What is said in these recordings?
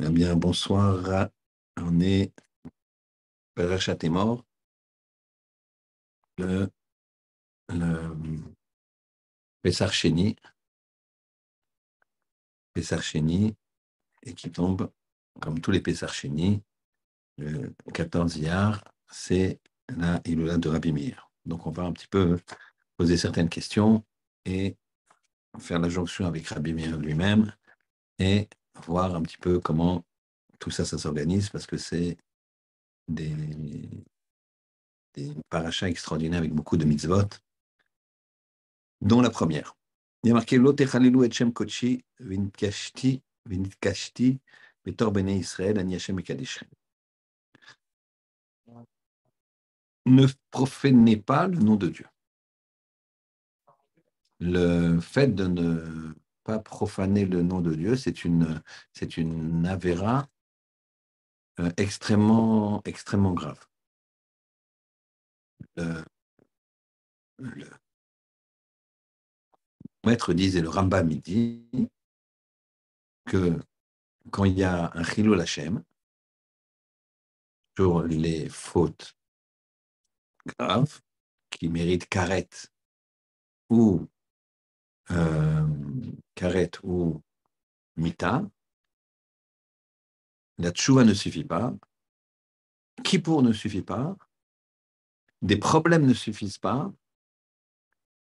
Eh bien, bonsoir. On est Parashat Emor, le Pessar Sheni, et qui tombe, comme tous les Pessar Sheni, le 14 Iyar, c'est la Iloula de Rabbi Meir. Donc, on va un petit peu poser certaines questions et faire la jonction avec Rabbi Meir lui-même et voir un petit peu comment tout ça, ça s'organise, parce que c'est des parachas extraordinaires avec beaucoup de mitzvot, dont la première. Il y a marqué Lo techalelu et Shem Kodeshi v'nitkashti betor bnei Israël ani Hashem mekadeshem. Ne profanez pas le nom de Dieu. Le fait de ne pas profaner le nom de Dieu, c'est une avéra extrêmement grave. Le maître dit, et le Rambam dit, que quand il y a un chilul Hashem, sur les fautes graves, qui méritent ou karet ou mita, la tchouva ne suffit pas, kippour ne suffit pas, des problèmes ne suffisent pas,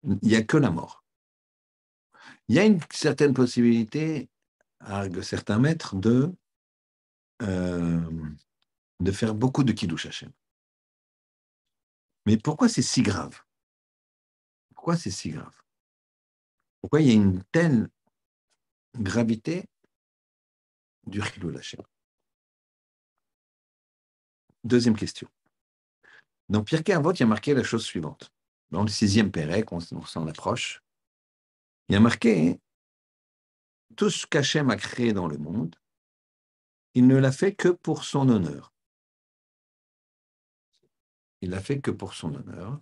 il n'y a que la mort. Il y a une certaine possibilité, à certains maîtres, de faire beaucoup de kiddush Hashem. Mais pourquoi c'est si grave? Pourquoi c'est si grave? Pourquoi il y a une telle gravité du chilul Hashem? Deuxième question. Dans Pirkei Avot, il y a marqué la chose suivante. Dans le 6e Pérec, on s'en approche. Il y a marqué tout ce qu'Hachem a créé dans le monde, il ne l'a fait que pour son honneur. Il l'a fait que pour son honneur.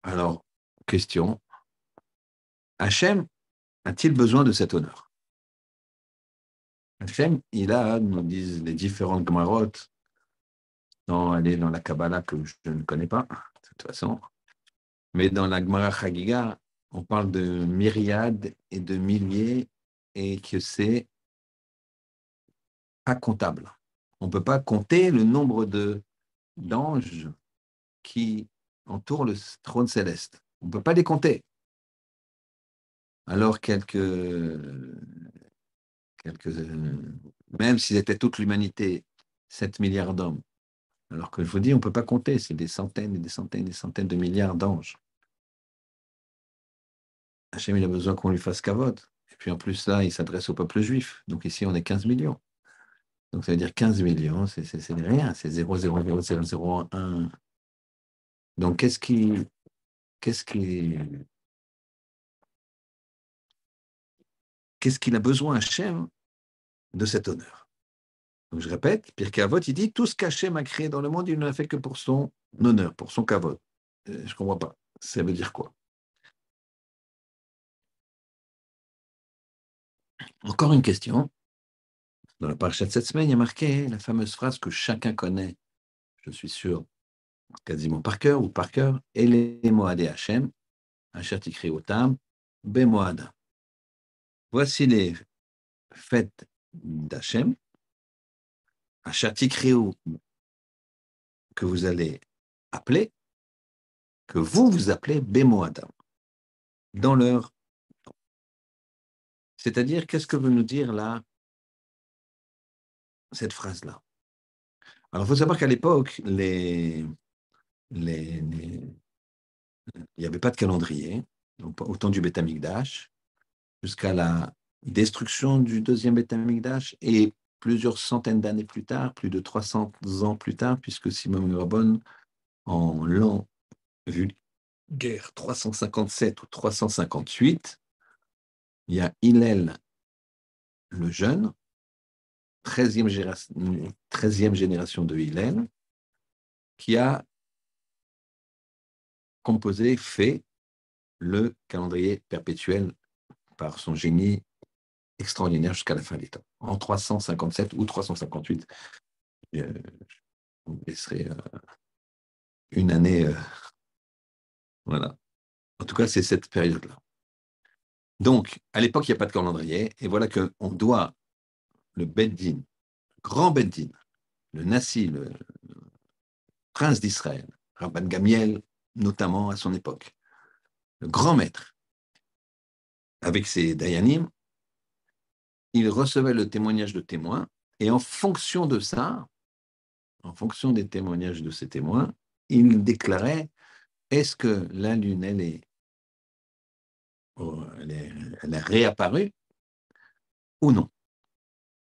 Alors, question, Hachem a-t-il besoin de cet honneur? Hachem, il a, nous disent les différentes Gemarot, elle est dans la Kabbalah que je ne connais pas, de toute façon, mais dans la Gemara Chagiga, on parle de myriades et de milliers et que c'est pas comptable. On ne peut pas compter le nombre d'anges qui entourent le trône céleste. On ne peut pas les compter. Alors même s'ils étaient toute l'humanité, 7 milliards d'hommes, alors que je vous dis, on ne peut pas compter, c'est des centaines et des centaines et des centaines de milliards d'anges. Hachem, il a besoin qu'on lui fasse kavod. Et puis en plus, là, il s'adresse au peuple juif. Donc ici, on est 15 millions. Donc ça veut dire 15 millions, c'est rien, c'est 0,00001. Donc qu'est-ce qu'il a besoin, Hachem, de cet honneur? Donc je répète, Pirkei Avot, il dit, tout ce qu'Hachem a créé dans le monde, il ne l'a fait que pour son honneur, pour son kavod. Je ne comprends pas. Ça veut dire quoi? Encore une question. Dans la paracha de cette semaine, il y a marqué la fameuse phrase que chacun connaît, je suis sûr, quasiment par cœur ou par cœur, Ele Moadé Hachem, Asher Tikri Otam, Be Moada. Voici les fêtes d'Hachem, Asher Tikri, que vous allez appeler, que vous appelez Be Moada, dans leur temps. C'est-à-dire, qu'est-ce que veut nous dire là, cette phrase-là? Alors, il faut savoir qu'à l'époque, il n'y avait pas de calendrier, donc au temps du Beth Amikdash, jusqu'à la destruction du deuxième Beth Amikdash et plusieurs centaines d'années plus tard, plus de 300 ans plus tard, puisque Simon Rabon, en l'an vulgaire 357 ou 358, il y a Hillel le jeune, 13e génération de Hillel, qui a fait le calendrier perpétuel par son génie extraordinaire jusqu'à la fin des temps. En 357 ou 358, je vous laisserai une année. Voilà. En tout cas, c'est cette période-là. Donc, à l'époque, il n'y a pas de calendrier, et voilà qu'on doit le Beddin, grand Beddin, le Nassi, le prince d'Israël, Rabban Gamiel, notamment à son époque, le grand maître, avec ses Dayanim, il recevait le témoignage de témoins, et en fonction de ça, en fonction des témoignages de ces témoins, il déclarait est-ce que la Lune, elle est réapparue ou non?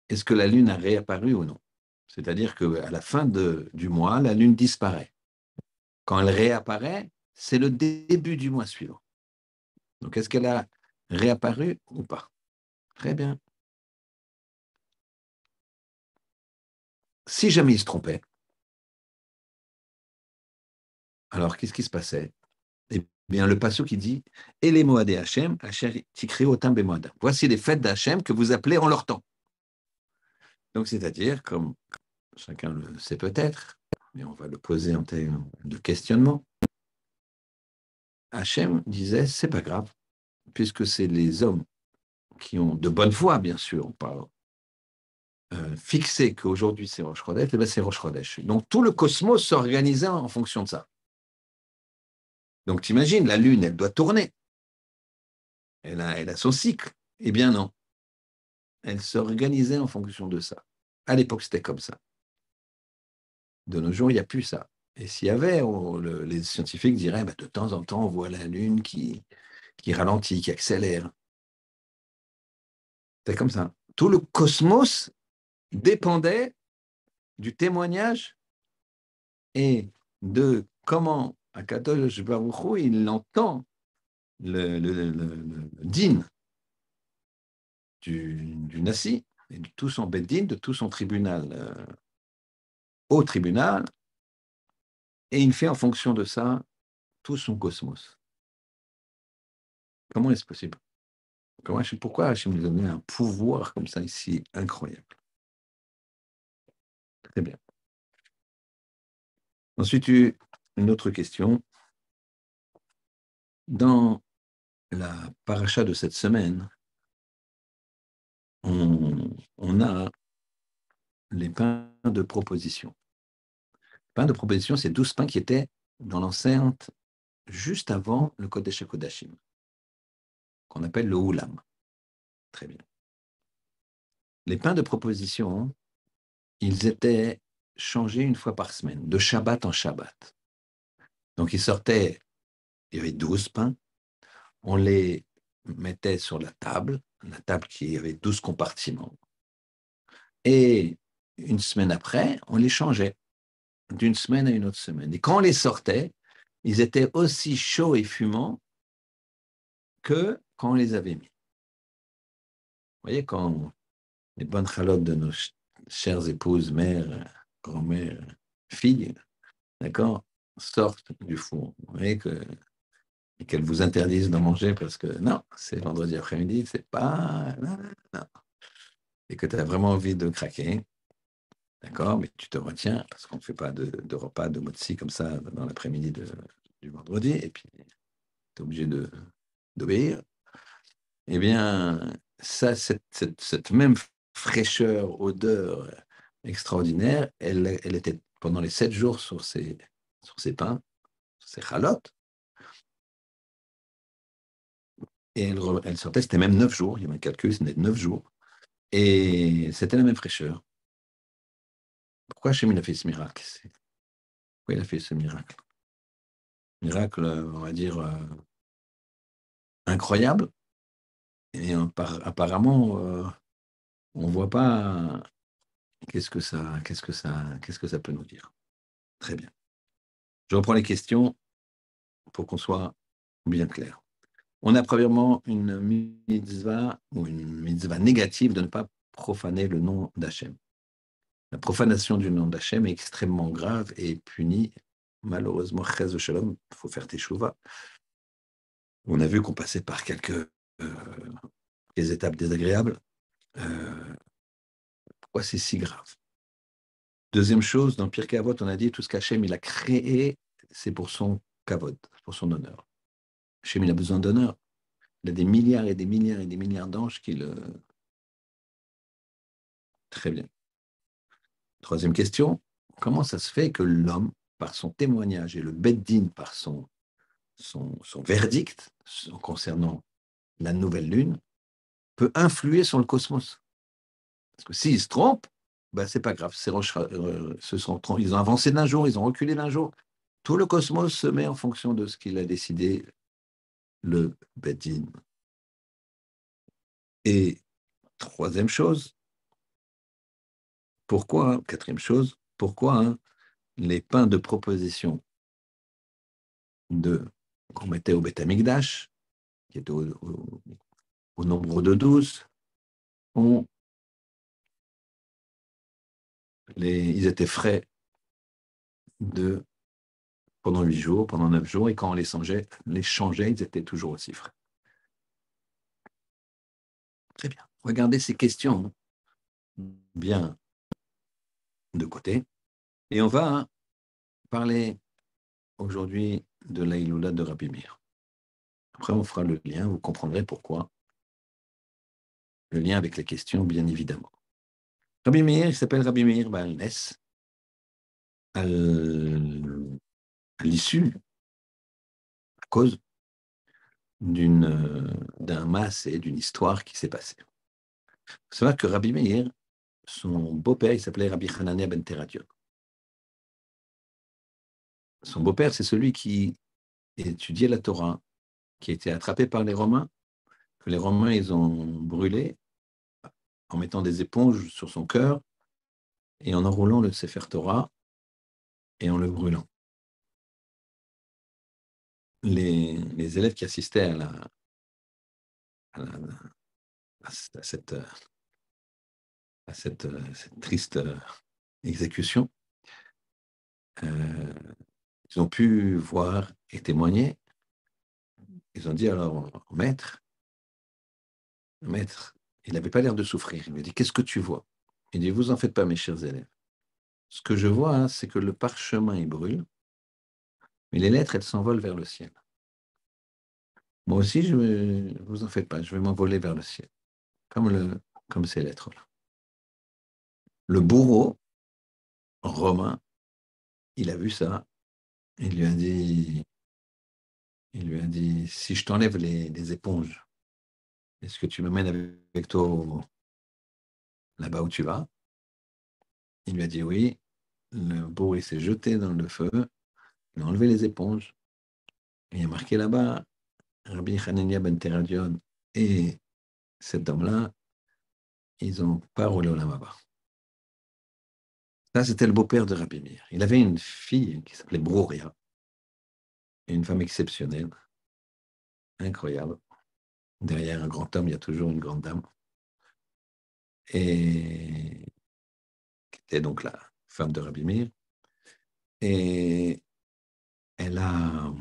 Est-ce que la Lune a réapparu ou non? C'est-à-dire qu'à la fin du mois, la Lune disparaît. Quand elle réapparaît, c'est le début du mois suivant. Donc, est-ce qu'elle a réapparu ou pas? Très bien. Si jamais il se trompait, alors qu'est-ce qui se passait? Eh bien, le passage qui dit et les Moadé Hachem, Hachem tikri otam bemoadam. Voici les fêtes d'Hachem que vous appelez en leur temps. Donc, c'est-à-dire, comme chacun le sait peut-être, mais on va le poser en termes de questionnement, Hachem disait c'est pas grave, puisque c'est les hommes qui ont de bonne foi, bien sûr, on parle, fixé qu'aujourd'hui c'est Rosh Chodesh, ben c'est Rosh Chodesh. Donc tout le cosmos s'organisait en fonction de ça. Donc t'imagines, la Lune, elle doit tourner. Elle a son cycle. Eh bien non. Elle s'organisait en fonction de ça. À l'époque, c'était comme ça. De nos jours, il n'y a plus ça. Et s'il y avait, les scientifiques diraient, ben, de temps en temps, on voit la Lune qui ralentit, qui accélère. C'est comme ça. Tout le cosmos dépendait du témoignage et de comment Akadosh Baruch Hu, il entend le din du Nassi, et de tout son beddin, de tout son tribunal, au tribunal, et il fait en fonction de ça tout son cosmos. Comment est-ce possible? Pourquoi Hachem nous a donné un pouvoir comme ça ici incroyable? Très bien. Ensuite, une autre question. Dans la paracha de cette semaine, on a les pains de proposition. Les pains de proposition, c'est 12 pains qui étaient dans l'enceinte juste avant le Kodesh HaKodashim, qu'on appelle le Oulam. Très bien. Les pains de proposition, ils étaient changés une fois par semaine, de Shabbat en Shabbat. Donc ils sortaient, il y avait 12 pains, on les mettait sur la table qui avait 12 compartiments, et une semaine après, on les changeait d'une semaine à une autre semaine. Et quand on les sortait, ils étaient aussi chauds et fumants que quand on les avait mis. Vous voyez, quand les bonnes chalotes de nos chères épouses, mères, grand-mères, filles, d'accord, sortent du four, vous voyez et qu'elles vous interdisent d'en manger parce que non, c'est vendredi après-midi, c'est pas... Non, non. Et que tu as vraiment envie de craquer, d'accord, mais tu te retiens parce qu'on ne fait pas de repas de motzi comme ça dans l'après-midi du vendredi, et puis tu es obligé d'obéir. Eh bien, ça, cette même fraîcheur, odeur extraordinaire, elle était pendant les 7 jours sur ces pains, sur ces chalotes, et elle sortait, c'était même 9 jours, il y avait un calcul, c'était 9 jours, et c'était la même fraîcheur. Pourquoi Hachem il a fait ce miracle? Pourquoi il a fait ce miracle? Miracle, on va dire, incroyable, et apparemment, on ne voit pas qu'est-ce que ça peut nous dire. Très bien. Je reprends les questions pour qu'on soit bien clair. On a premièrement une mitzvah ou une mitzvah négative de ne pas profaner le nom d'Hachem. La profanation du nom d'Hachem est extrêmement grave et punie. Malheureusement, Chaz Shalom, il faut faire teshuva. On a vu qu'on passait par quelques étapes désagréables. Euh, pourquoi c'est si grave? Deuxième chose, dans Pirkei Avot, on a dit tout ce qu'Hachem il a créé, c'est pour son kavod, pour son honneur. Hachem il a besoin d'honneur. Il a des milliards et des milliards et des milliards d'anges qui le... Très bien. Troisième question, comment ça se fait que l'homme, par son témoignage et le Beddin par son verdict concernant la nouvelle lune, peut influer sur le cosmos? Parce que s'ils se trompent, ben, c'est pas grave. Ils ont avancé d'un jour, ils ont reculé d'un jour. Tout le cosmos se met en fonction de ce qu'il a décidé le Beddin. Et troisième chose, pourquoi, quatrième chose, pourquoi les pains de proposition qu'on mettait au Beth Amikdash, qui était au nombre de 12, ils étaient frais pendant 8 jours, pendant 9 jours, et quand on les changeait, ils étaient toujours aussi frais. Très bien. Regardez ces questions bien de côté. Et on va parler aujourd'hui de l'Aïloula de Rabbi Meir. Après, on fera le lien, vous comprendrez pourquoi. Le lien avec les questions, bien évidemment. Rabbi Meir, il s'appelle Rabbi Meir Baal Nes. À l'issue, à cause d'un masse et d'une histoire qui s'est passée. Il faut savoir que Rabbi Meir, son beau-père, il s'appelait Rabbi Hanania ben Teradion. Son beau-père, c'est celui qui étudiait la Torah, qui a été attrapé par les Romains, que les Romains, ils ont brûlé en mettant des éponges sur son cœur et en enroulant le Sefer Torah et en le brûlant. Les élèves qui assistaient à cette triste exécution, ils ont pu voir et témoigner. Ils ont dit alors, maître, il n'avait pas l'air de souffrir. Il lui a dit, qu'est-ce que tu vois? Il dit, vous en faites pas, mes chers élèves. Ce que je vois, c'est que le parchemin, il brûle, mais les lettres, elles s'envolent vers le ciel. Moi aussi, vous en faites pas, je vais m'envoler vers le ciel, comme ces lettres-là. Le bourreau romain, il a vu ça, il lui a dit, si je t'enlève les éponges, est-ce que tu m'amènes avec toi là-bas où tu vas? Il lui a dit oui. Le bourreau il s'est jeté dans le feu, il a enlevé les éponges, et il y a marqué là-bas, Rabbi Hanania ben Teradion et cet homme-là, ils ont pas roulé au Lamaba. Ça, c'était le beau-père de Rabbi Meir. Il avait une fille qui s'appelait Brouria, une femme exceptionnelle, incroyable. Derrière un grand homme, il y a toujours une grande dame. Et qui était donc la femme de Rabbi Meir. Et elle a,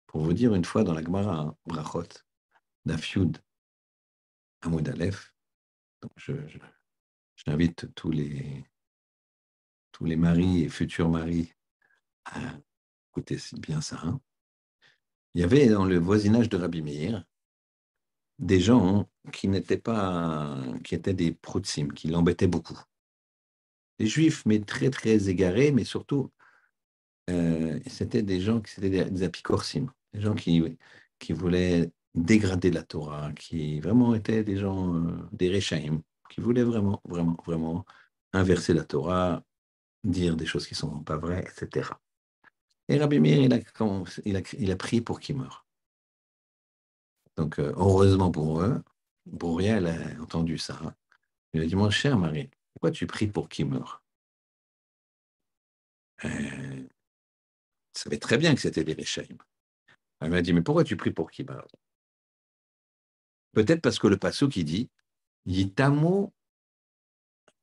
pour vous dire, une fois dans la Gemara, Brachot, Dafyud, Amoud Aleph, donc j'invite tous les maris et futurs maris à écouter bien ça. Hein. Il y avait dans le voisinage de Rabbi Meir des gens qui étaient des proutsim, qui l'embêtaient beaucoup. Des juifs, mais très, très égarés, mais surtout, c'était des gens qui étaient des apicorsim, des gens qui voulaient dégrader la Torah, qui vraiment étaient des gens, des réchaïm, qui voulaient vraiment, vraiment, vraiment inverser la Torah, dire des choses qui ne sont pas vraies, etc. Et Rabbi Meir, il a prié pour qu'il meure. Donc, heureusement pour eux, Brouria, elle a entendu ça. Hein. Il a dit, mon cher mari, pourquoi tu pries pour qu'il meure? Il savait très bien que c'était des Réchaïm. Elle m'a dit, mais pourquoi tu pries pour qu'il meure? Peut-être parce que le passou qui dit, Yitamu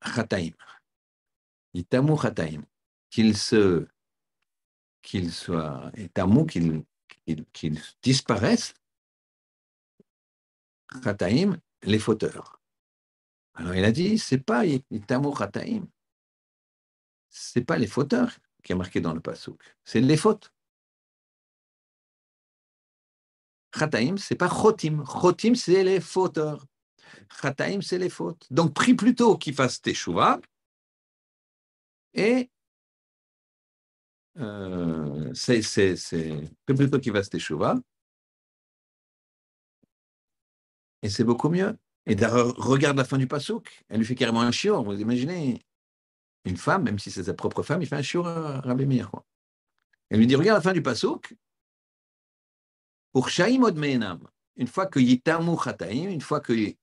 Chataim. Yitamu Chataim. Qu'il soit, Yitamu, qu'il disparaisse, Chataim, les fauteurs. Alors il a dit, c'est pas Itamu Chataim, c'est pas les fauteurs qui est marqué dans le passouk, c'est les fautes. Chataim, c'est pas Chotim. Chotim, c'est les fauteurs. Chataim, c'est les fautes. Donc prie plutôt qu'il fasse teshuva et prie plutôt qu'il fasse teshuva et c'est beaucoup mieux. Et d'ailleurs, regarde la fin du passouk, elle lui fait carrément un shiur. Vous imaginez une femme, même si c'est sa propre femme, il fait un shiur à Rabbi Meir. Elle lui dit, regarde la fin du passouk, pour Shaim od meenam, une fois que Yitamu Chataim, une fois qu'ils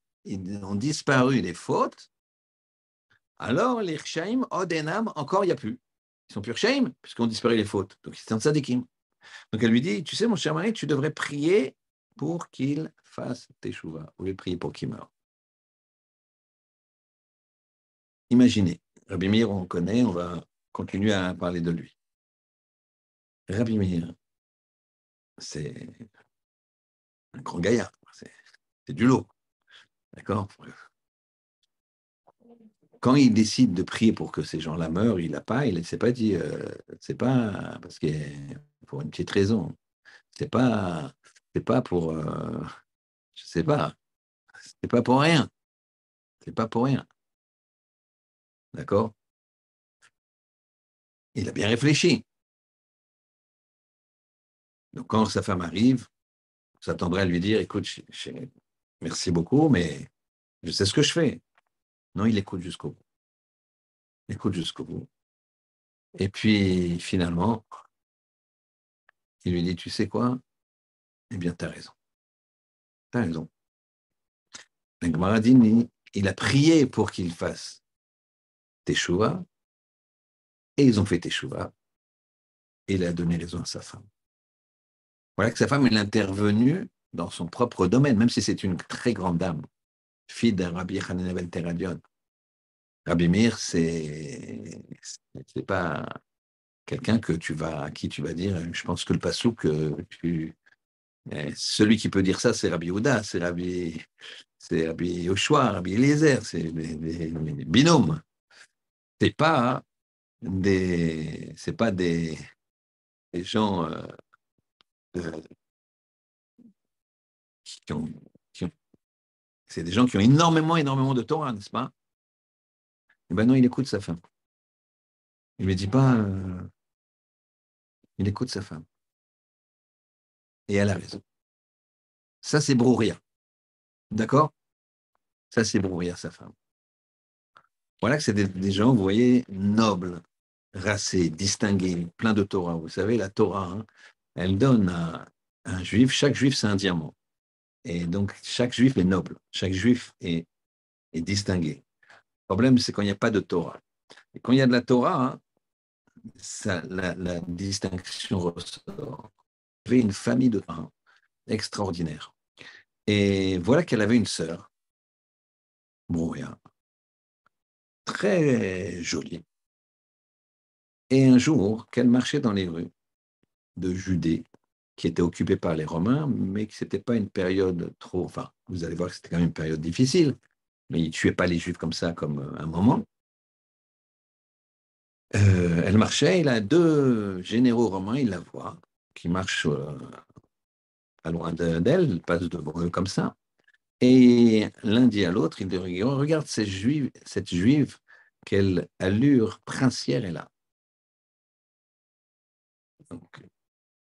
ont disparu les fautes, alors les Chaim od enam, encore il n'y a plus. Ils sont plus Chaim, puisqu'ont disparu les fautes. Donc ils sont tzadikim. Donc elle lui dit, tu sais mon cher mari, tu devrais prier pour qu'il fasse teshuva, au lieu de prier pour qu'il meure. Imaginez, Rabbi Meir, on connaît, on va continuer à parler de lui. Rabbi Meir, c'est un grand gaillard, c'est du lot, d'accord? Quand il décide de prier pour que ces gens-là meurent, il ne s'est pas dit, c'est pas parce que pour une petite raison, c'est pas, c'est pas pour, je sais pas, c'est pas pour rien, c'est pas pour rien, d'accord? Il a bien réfléchi. Donc quand sa femme arrive, on s'attendrait à lui dire, écoute, merci beaucoup, mais je sais ce que je fais. Non, il écoute jusqu'au bout. Il écoute jusqu'au bout. Et puis finalement, il lui dit, tu sais quoi? Eh bien, tu as raison. Tu as raison. La Gemara dit, il a prié pour qu'il fasse teshuva, et ils ont fait teshuva, et il a donné raison à sa femme. Voilà que sa femme, elle est intervenue dans son propre domaine, même si c'est une très grande dame, fille d'un Rabbi Hananel ben Teradion. Rabbi Meir, c'est pas quelqu'un à qui tu vas dire, je pense que le passouk, celui qui peut dire ça, c'est Rabbi Houda, c'est Rabbi Yoshua, Rabbi Eliezer, c'est les binômes. C'est pas c'est pas des gens euh, qui ont, qui ont- c'est des gens qui ont énormément, énormément de Torah, n'est-ce pas? Eh ben non, il écoute sa femme. Il ne lui dit pas, il écoute sa femme. Et elle a raison. Ça, c'est Brouria. D'accord? Ça, c'est Brouria, sa femme. Voilà que c'est des gens, vous voyez, nobles, racés, distingués, plein de Torah. Vous savez, la Torah, hein, elle donne à un juif, chaque juif, c'est un diamant. Et donc, chaque juif est noble. Chaque juif est distingué. Le problème, c'est quand il n'y a pas de Torah. Et quand il y a de la Torah, hein, la distinction ressort. Il y avait une famille de parents extraordinaire. Et voilà qu'elle avait une sœur, Brouilla, très jolie. Et un jour, qu'elle marchait dans les rues de Judée, qui étaient occupées par les Romains, mais que ce n'était pas une période trop... Enfin, vous allez voir que c'était quand même une période difficile, mais ils ne tuaient pas les Juifs comme ça, comme un moment. Elle marchait, il a deux généraux romains, il la voit, qui marchent pas loin d'elle, ils passent devant eux comme ça. Et l'un dit à l'autre, il dit, regarde cette juive, quelle allure princière elle a. Donc,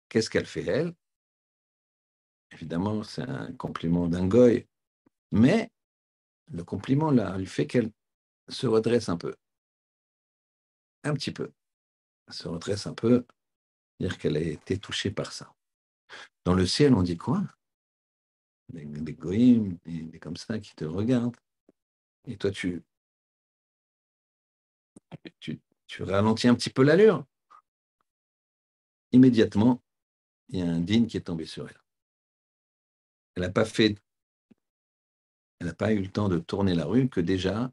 qu'est-ce qu'elle fait, elle? Évidemment, c'est un compliment d'un goy, mais le compliment là, lui fait qu'elle se redresse un peu, un petit peu, elle se redresse un peu, dire qu'elle a été touchée par ça. Dans le ciel, on dit quoi? Des goïms, des comme ça qui te regardent, et toi, tu, tu ralentis un petit peu l'allure. Immédiatement, il y a un digne qui est tombé sur elle. Elle n'a pas fait, elle n'a pas eu le temps de tourner la rue que déjà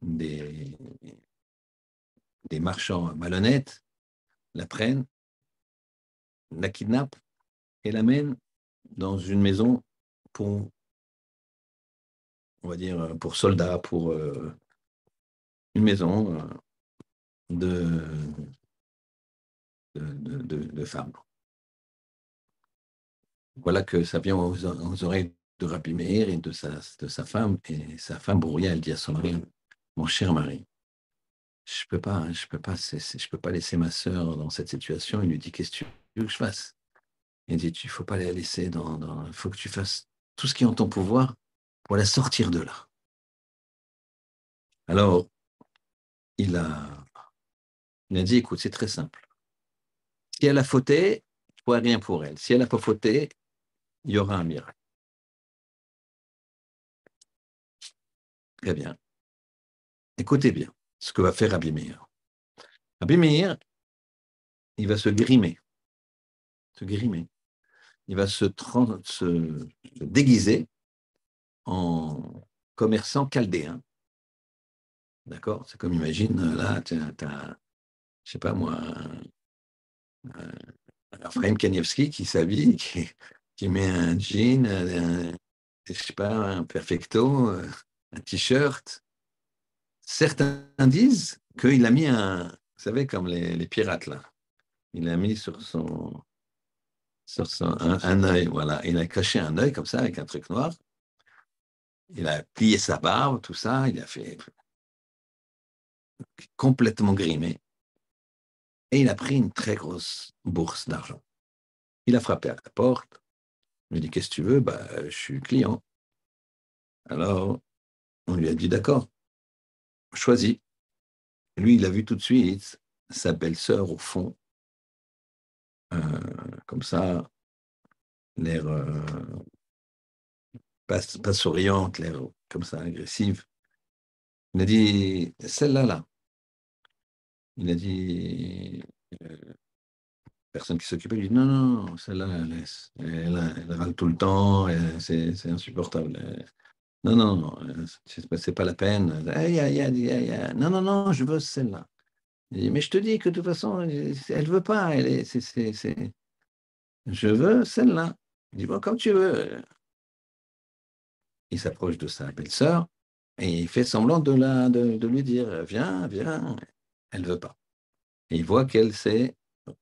des, des marchands malhonnêtes la prennent, la kidnappent et l'amènent dans une maison pour on va dire, pour soldats, pour une maison de, de femmes. Voilà que ça vient aux oreilles de Rabbi Meir et de sa femme. Et sa femme, Brouilla, elle dit à son mari, mon cher mari, je peux pas laisser ma sœur dans cette situation. Il lui dit, qu'est-ce que tu veux que je fasse? Il dit, il faut pas la laisser il faut que tu fasses tout ce qui est en ton pouvoir pour la sortir de là. Alors, il a, il a dit, écoute, c'est très simple. Si elle a fauté, je ne pourrai rien pour elle. Si elle n'a pas fauté, il y aura un miracle. Très bien. Écoutez bien ce que va faire Rabbi Meir. Rabbi Meir, il va se grimer. Se grimer. Il va se déguiser en commerçant chaldéen. D'accord? C'est comme, imagine, là, tu as, je sais pas moi, Raphaël Kanievski qui s'habille, qui met un jean, je sais pas, un perfecto, un t-shirt. Certains disent qu'il a mis vous savez, comme les pirates, là. Il a mis un œil, voilà. Il a caché un œil comme ça avec un truc noir. Il a plié sa barbe, tout ça. Il a fait complètement grimé. Et il a pris une très grosse bourse d'argent. Il a frappé à la porte. Il lui a dit, qu'est-ce que tu veux? Bah, je suis client. Alors, on lui a dit, d'accord, choisis. Lui, il a vu tout de suite sa belle-sœur au fond, comme ça, l'air pas souriante, l'air comme ça, agressive. Il a dit, celle-là, là. Il a dit, personne qui s'occupait, il dit, non, non, celle-là, laisse. Elle râle tout le temps, c'est insupportable. Non, non, non, c'est pas la peine. Non, non, non, je veux celle-là. Il dit, mais je te dis que de toute façon, elle veut pas. Je veux celle-là. Il dit, bon, comme tu veux. Il s'approche de sa belle-sœur et il fait semblant de lui dire, viens, viens. Elle ne veut pas. Et il voit qu'elle s'est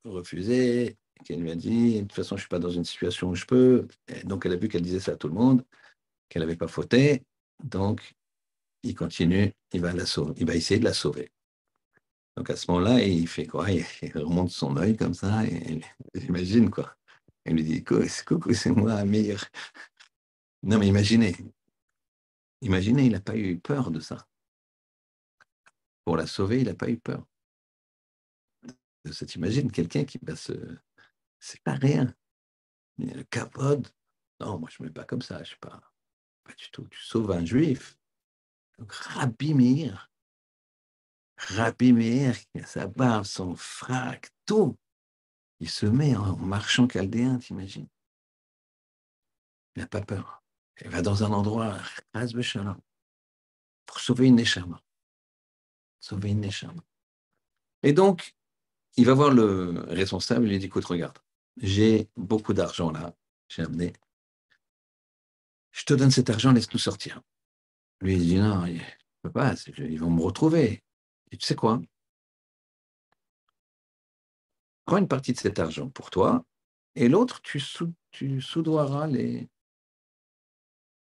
refusée, qu'elle lui a dit, de toute façon, je ne suis pas dans une situation où je peux. Et donc, elle a vu qu'elle disait ça à tout le monde, qu'elle n'avait pas fauté. Donc, il continue, il va essayer de la sauver. Donc, à ce moment-là, il fait quoi? Il remonte son œil comme ça, et j'imagine quoi. Il lui dit, coucou, c'est moi, Amir. Non, mais imaginez, il n'a pas eu peur de ça. Pour la sauver, il n'a pas eu peur. T'imagines quelqu'un qui va se... C'est pas rien. Le capode. Non, moi, je ne mets pas comme ça. Je ne sais pas du tout. Tu sauves un juif. Donc, Rabbi Meir, qui a sa barbe, son frac, tout. Il se met en marchand chaldéen, t'imagines. Il n'a pas peur. Il va dans un endroit, Ras Beshalom, pour sauver une neshama. Sauver une neshama. Et donc, il va voir le responsable, il lui dit, écoute, regarde, j'ai beaucoup d'argent là, j'ai amené. Je te donne cet argent, laisse-nous sortir. Lui, il dit, non, je ne peux pas, ils vont me retrouver. Et tu sais quoi? Prends une partie de cet argent pour toi, et l'autre, tu soudoieras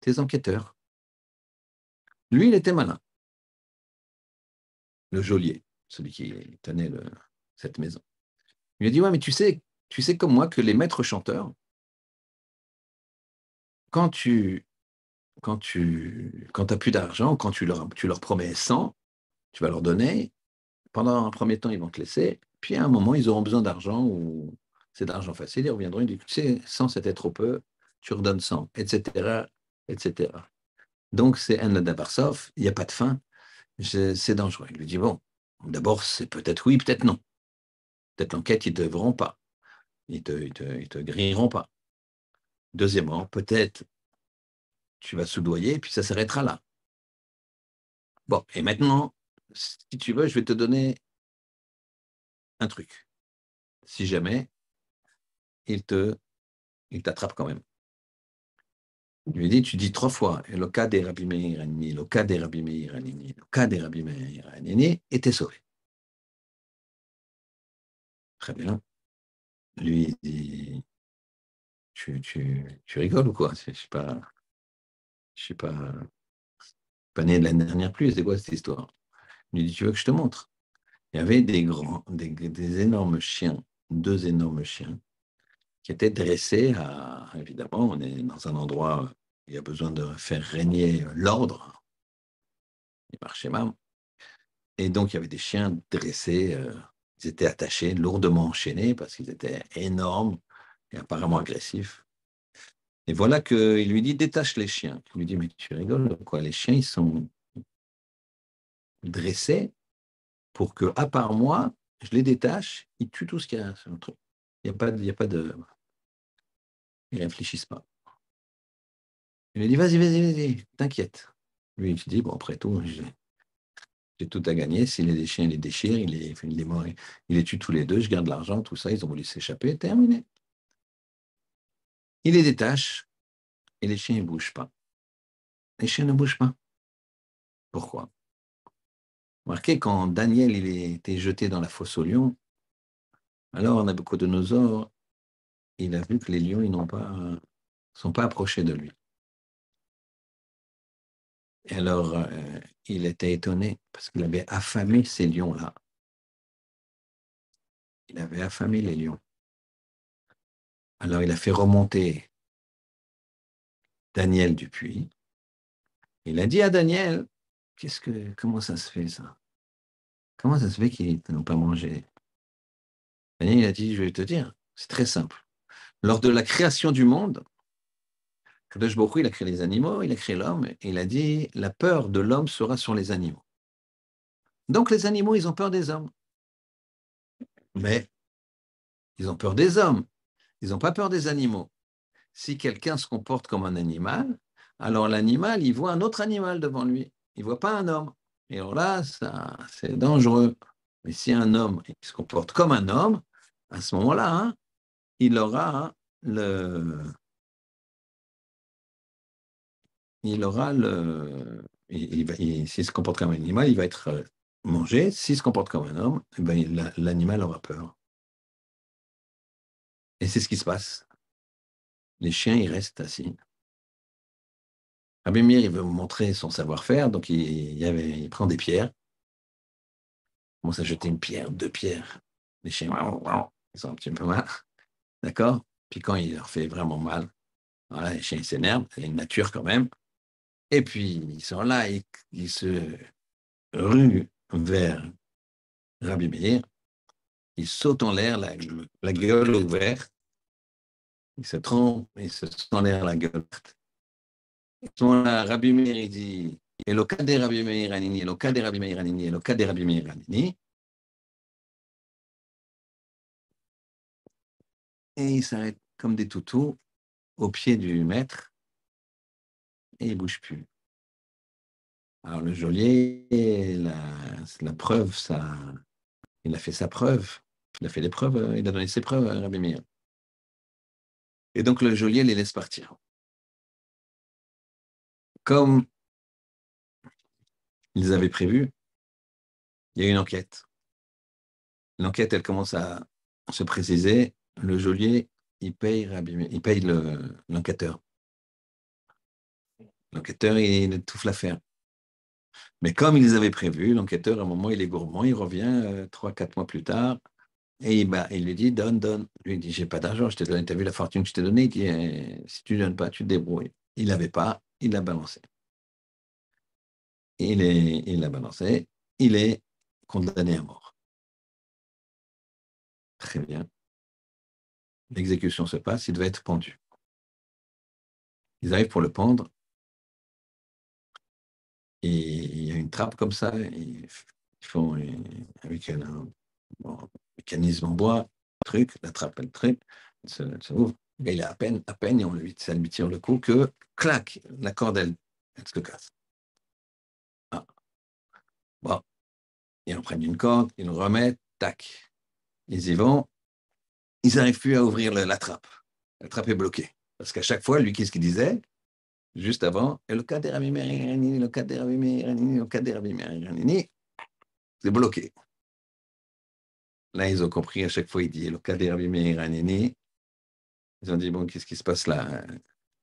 tes enquêteurs. Lui, il était malin, le geôlier, celui qui tenait cette maison. Il lui a dit, ouais, mais tu sais comme moi que les maîtres chanteurs, quand t'as plus d'argent, quand tu leur promets 100, tu vas leur donner, pendant un premier temps, ils vont te laisser, puis à un moment, ils auront besoin d'argent ou c'est d'argent facile, ils reviendront, ils disent, tu sais, 100 c'était trop peu, tu redonnes 100, etc., etc. Donc, c'est un Nadabarsov, il n'y a pas de fin, c'est dangereux. Il lui dit, bon, d'abord, c'est peut-être oui, peut-être non. Peut-être l'enquête, ils ne devront pas. Ils te grilleront pas. Deuxièmement, peut-être tu vas soudoyer, puis ça s'arrêtera là. Bon, et maintenant, si tu veux, je vais te donner un truc. Si jamais il t'attrape quand même. Il lui dit, tu dis 3 fois, Eloka de Rabbi Meir Hanini, Eloka de Rabbi Meir Hanini, Eloka de Rabbi Meir Hanini, et t'es sauvé. Très bien. Lui, il dit, tu rigoles ou quoi? Je suis pas né de l'année dernière plus, c'est quoi cette histoire? Il lui dit, tu veux que je te montre? Il y avait des énormes chiens, 2 énormes chiens, qui étaient dressés évidemment, on est dans un endroit où il y a besoin de faire régner l'ordre, il marchait mal. Et donc, il y avait des chiens dressés, ils étaient attachés, lourdement enchaînés, parce qu'ils étaient énormes et apparemment agressifs. Et voilà qu'il lui dit, détache les chiens. Il lui dit, mais tu rigoles, quoi? Les chiens, ils sont dressés pour que, à part moi, je les détache, ils tuent tout ce qu'il y a sur le truc. Il y a pas de. Ils réfléchissent pas. Il lui dit, vas-y, t'inquiète. Lui, il se dit, bon, après tout, j'ai tout à gagner. Si les chiens les déchirent, il les tue tous les deux, je garde l'argent, tout ça, ils ont voulu s'échapper, terminé. Il les détache et les chiens ne bougent pas. Les chiens ne bougent pas. Pourquoi? Remarquez, quand Daniel il a été jeté dans la fosse aux lions, alors Nabucodonosor, il a vu que les lions, ils sont pas approchés de lui. Et alors, il était étonné parce qu'il avait affamé ces lions-là. Il avait affamé les lions. Alors, il a fait remonter Daniel du puits. Il a dit à Daniel, comment ça se fait ça? Comment ça se fait qu'ils n'ont pas mangé? Daniel, il a dit, je vais te dire, c'est très simple. Lors de la création du monde, Kadosh Baruch Hu, il a créé les animaux, il a créé l'homme, et il a dit, la peur de l'homme sera sur les animaux. Donc les animaux, ils ont peur des hommes. Mais ils ont peur des hommes. Ils n'ont pas peur des animaux. Si quelqu'un se comporte comme un animal, alors l'animal, il voit un autre animal devant lui. Il ne voit pas un homme. Et alors là, c'est dangereux. Mais si un homme il se comporte comme un homme, à ce moment-là, hein, il aura s'il se comporte comme un animal, il va être mangé. S'il se comporte comme un homme, eh ben, l'animal aura peur. Et c'est ce qui se passe. Les chiens, ils restent assis. Rabbi Meir, il veut vous montrer son savoir-faire, donc il prend des pierres, il commence à jeter une pierre, 2 pierres. Les chiens, ils sont un petit peu mal, d'accord? Puis quand il leur fait vraiment mal, voilà, les chiens ils s'énervent, c'est une nature quand même. Et puis ils sont là, ils se ruent vers Rabbi Meir, ils sautent en l'air, la gueule ouverte, ils se trompent, ils se sautent en l'air la gueule ouverte. Ils sont là, Rabbi Meir, il dit, Elokade Rabbi Meir Anini, Elokade Rabbi Meir Anini, Elokade Rabbi Meir Anini. Et ils s'arrêtent comme des toutous au pied du maître et ils ne bougent plus. Alors le geôlier, la preuve, il a fait sa preuve. Il a fait les preuves, il a donné ses preuves à Rabbi Meir. Et donc le geôlier les laisse partir. Comme ils avaient prévu, il y a une enquête. L'enquête, elle commence à se préciser. Le geôlier, il paye l'enquêteur. L'enquêteur, il étouffe l'affaire. Mais comme ils avaient prévu, l'enquêteur, à un moment, il est gourmand, il revient 3, 4 mois plus tard, et il lui dit, donne. Lui, il dit, j'ai pas d'argent, je t'ai donné, t'as vu la fortune que je t'ai donnée? Il dit, si tu ne donnes pas, tu te débrouilles. Il n'avait pas, il l'a balancé. Il l'a balancé, il est condamné à mort. Très bien. L'exécution se passe, il devait être pendu. Ils arrivent pour le pendre, et il y a une trappe comme ça, ils font avec bon, mécanisme en bois, truc, la trappe, elle se ouvre. Et il a à peine, et ça lui tire le coup que, clac, la corde, elle se casse. Ah, bon, ils en prennent une corde, ils le remettent, tac, ils y vont, ils n'arrivent plus à ouvrir la trappe. La trappe est bloquée. Parce qu'à chaque fois, lui, qu'est-ce qu'il disait? juste avant, et le cas des Rabbi Meir Hanini, le cas des Rabbi Meir Hanini, le cas des Rabbi Meir Hanini, c'est bloqué. Là, ils ont compris, à chaque fois, il dit le cas des Rabbi Meir Hanini. Ils ont dit, bon, qu'est-ce qui se passe là?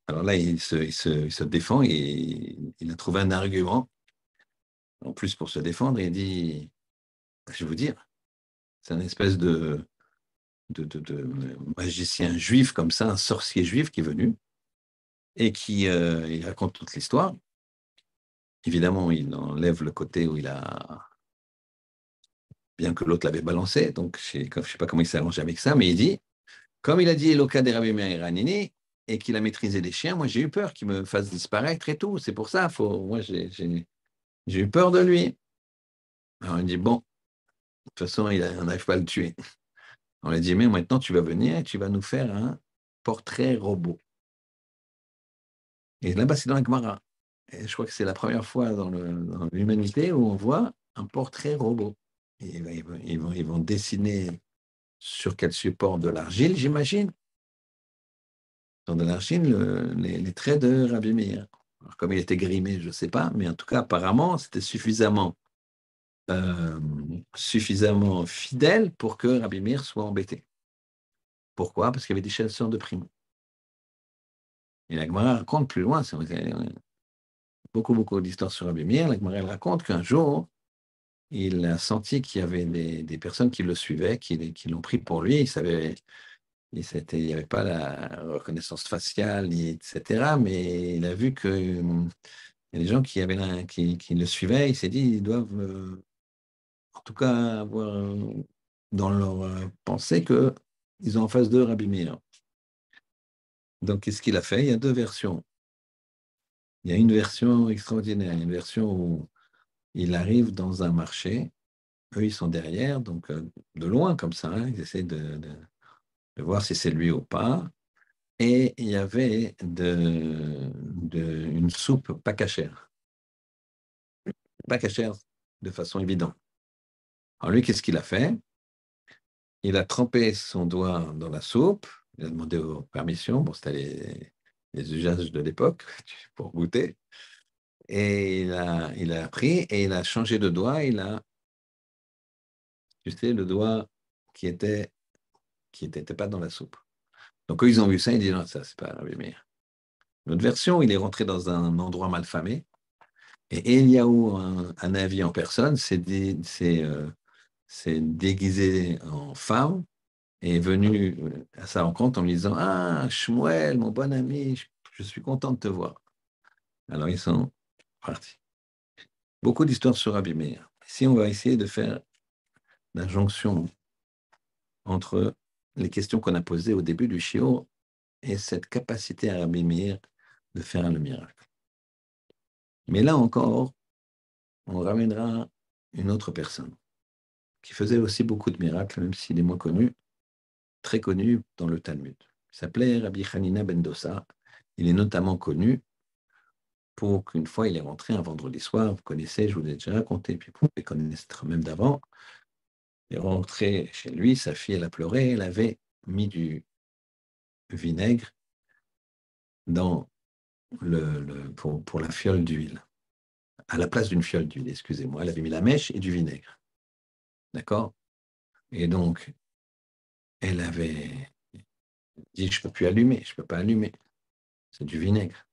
Alors là, il se défend et il a trouvé un argument. En plus, pour se défendre, il dit, je vais vous dire, c'est un espèce de magicien juif comme ça, un sorcier juif qui est venu et qui il raconte toute l'histoire. Évidemment, il enlève le côté où il a, bien que l'autre l'avait balancé, donc je ne sais pas comment il s'est arrangé avec ça, mais il dit, comme il a dit Eloka des Rabbi Meir Hanini et qu'il a maîtrisé les chiens, moi j'ai eu peur qu'il me fasse disparaître et tout. C'est pour ça, moi j'ai eu peur de lui. Alors il dit, bon, de toute façon, on n'arrive pas à le tuer. On lui a dit, mais maintenant tu vas venir et tu vas nous faire un portrait robot. Et là-bas, c'est dans la Gemara. Et je crois que c'est la première fois dans l'humanité où on voit un portrait robot. Et ils vont dessiner sur quel support de l'argile, j'imagine. Dans de l'argile, les traits de Rabbi Meir. Alors, comme il était grimé, je ne sais pas, mais en tout cas, apparemment, c'était suffisamment fidèle pour que Rabbi Meir soit embêté. Pourquoi? Parce qu'il y avait des chasseurs de primes. Et la Gemara raconte plus loin, c'est beaucoup, beaucoup d'histoires sur Rabbi Meir. La Gemara elle raconte qu'un jour, il a senti qu'il y avait des personnes qui le suivaient, qui l'ont pris pour lui. Il n'y avait pas la reconnaissance faciale, etc. Mais il a vu que il y a des gens qui le suivaient. Il s'est dit, ils doivent, en tout cas, avoir dans leur pensée qu'ils ont en face d'eux Rabbi Meir. Donc, qu'est-ce qu'il a fait? Il y a deux versions. Il y a une version extraordinaire. Il y a une version où il arrive dans un marché. Eux, ils sont derrière, donc de loin comme ça, hein, ils essaient de voir si c'est lui ou pas. Et il y avait une soupe pas cachère. Pas cachère de façon évidente. Alors lui, qu'est-ce qu'il a fait? Il a trempé son doigt dans la soupe, il a demandé permission, bon, c'était les usages de l'époque pour goûter, et il a pris et il a changé de doigt, il a, tu sais, le doigt qui était pas dans la soupe. Donc, eux, ils ont vu ça, ils disent, non, ça, c'est pas la lumière. Notre version, il est rentré dans un endroit malfamé, et Eliaou, un avis en personne, s'est déguisé en femme et est venu à sa rencontre en lui disant, ah, Shmuel, mon bon ami, je suis content de te voir. Alors, ils sont partis. Beaucoup d'histoires sur Rabbi Meir. Ici, on va essayer de faire l'injonction entre les questions qu'on a posées au début du shiur et cette capacité à Rabbi Meir de faire le miracle. Mais là encore, on ramènera une autre personne qui faisait aussi beaucoup de miracles, même s'il est moins connu, très connu dans le Talmud. Il s'appelait Rabbi Hanina ben Dossa. Il est notamment connu pour qu'une fois, il est rentré un vendredi soir, vous connaissez, je vous l'ai déjà raconté, puis vous pouvez connaître même d'avant. Il est rentré chez lui, sa fille, elle a pleuré, elle avait mis du vinaigre dans pour la fiole d'huile. À la place d'une fiole d'huile, excusez-moi, elle avait mis la mèche et du vinaigre. D'accord? Et donc, elle avait dit, je ne peux plus allumer, je ne peux pas allumer. C'est du vinaigre.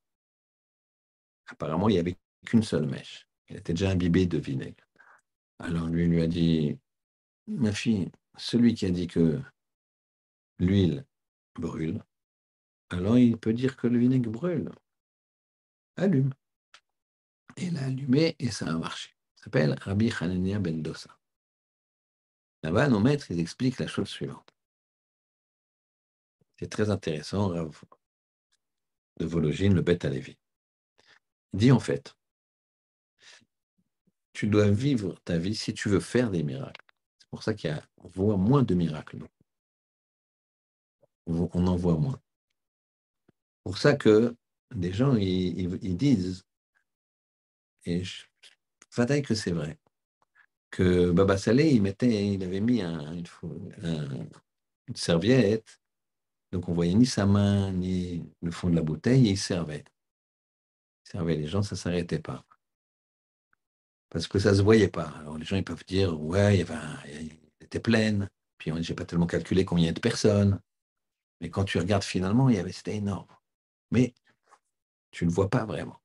Apparemment, il n'y avait qu'une seule mèche. Elle était déjà imbibée de vinaigre. Alors, lui a dit, ma fille, celui qui a dit que l'huile brûle, alors il peut dire que le vinaigre brûle. Allume. Et elle a allumé et ça a marché. Ça s'appelle Rabbi Hanania ben Dossa. Là-bas, nos maîtres, ils expliquent la chose suivante. C'est très intéressant, Rav de Vologine, le Beth Alevi. Il dit en fait, tu dois vivre ta vie si tu veux faire des miracles. C'est pour ça qu'on voit moins de miracles. On en voit moins. C'est pour ça que des gens, ils disent, et je fataille que c'est vrai, que Baba Salé, il avait mis une serviette, donc on voyait ni sa main, ni le fond de la bouteille, et il servait. Il servait les gens, ça ne s'arrêtait pas. Parce que ça ne se voyait pas. Alors les gens, ils peuvent dire, ouais, il était pleine, puis je n'ai pas tellement calculé combien il y a de personnes. Mais quand tu regardes finalement, c'était énorme. Mais tu ne le vois pas vraiment.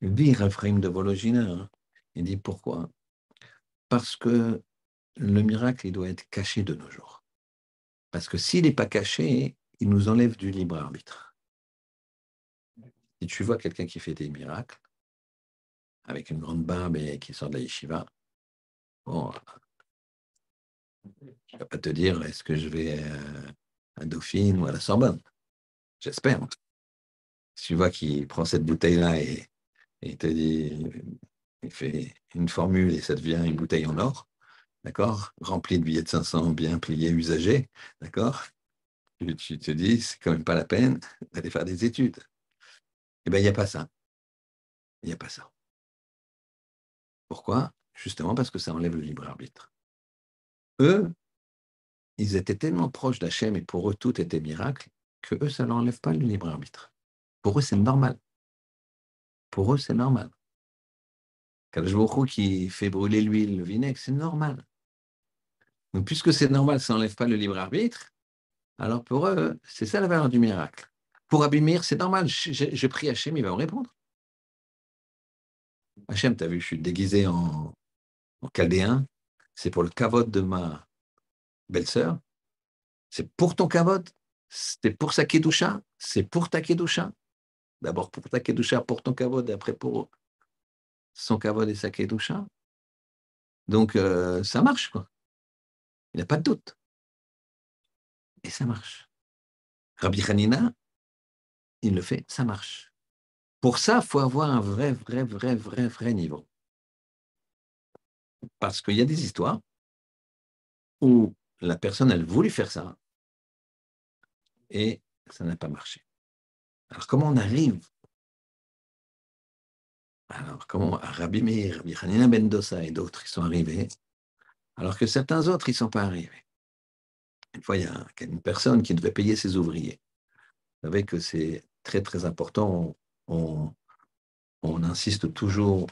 Il dit, Raphaïm de Vologina, hein, il dit pourquoi? Parce que le miracle, il doit être caché de nos jours. Parce que s'il n'est pas caché, il nous enlève du libre arbitre. Si tu vois quelqu'un qui fait des miracles, avec une grande barbe et qui sort de la yeshiva, bon, je ne vais pas te dire est-ce que je vais à Dauphine ou à la Sorbonne. J'espère. Si tu vois qu'il prend cette bouteille-là et il te dit, il fait une formule et ça devient une bouteille en or, d'accord, remplie de billets de 500 bien pliés, usagés, d'accord, tu te dis, c'est quand même pas la peine d'aller faire des études. Eh bien, il n'y a pas ça. Il n'y a pas ça. Pourquoi? Justement parce que ça enlève le libre arbitre. Eux, ils étaient tellement proches d'Hachem et pour eux, tout était miracle, que eux, ça ne leur enlève pas le libre arbitre. Pour eux, c'est normal. Pour eux, c'est normal. Kadosh Baruch Hu qui fait brûler l'huile, le vinaigre, c'est normal. Donc, puisque c'est normal, ça n'enlève pas le libre arbitre, alors pour eux, c'est ça la valeur du miracle. Pour Abimir, c'est normal. Je prie Hachem, il va me répondre. Hachem, tu as vu, je suis déguisé en chaldéen. C'est pour le kavod de ma belle-sœur. C'est pour ton kavod. C'est pour sa kedusha. C'est pour ta kedusha. D'abord pour ta kedusha, pour ton kavod, et après pour son kavod et sa kedusha. Donc, ça marche, quoi. Il n'y a pas de doute. Et ça marche. Rabbi Hanina, il le fait, ça marche. Pour ça, il faut avoir un vrai niveau. Parce qu'il y a des histoires où la personne, elle voulait faire ça et ça n'a pas marché. Alors, comment on arrive? Alors, comment Rabbi Meir, Rabbi Hanina ben Dosa et d'autres, ils sont arrivés, alors que certains autres, ils ne sont pas arrivés. Une fois, il y a une personne qui devait payer ses ouvriers. Vous savez que c'est très important. On, on insiste toujours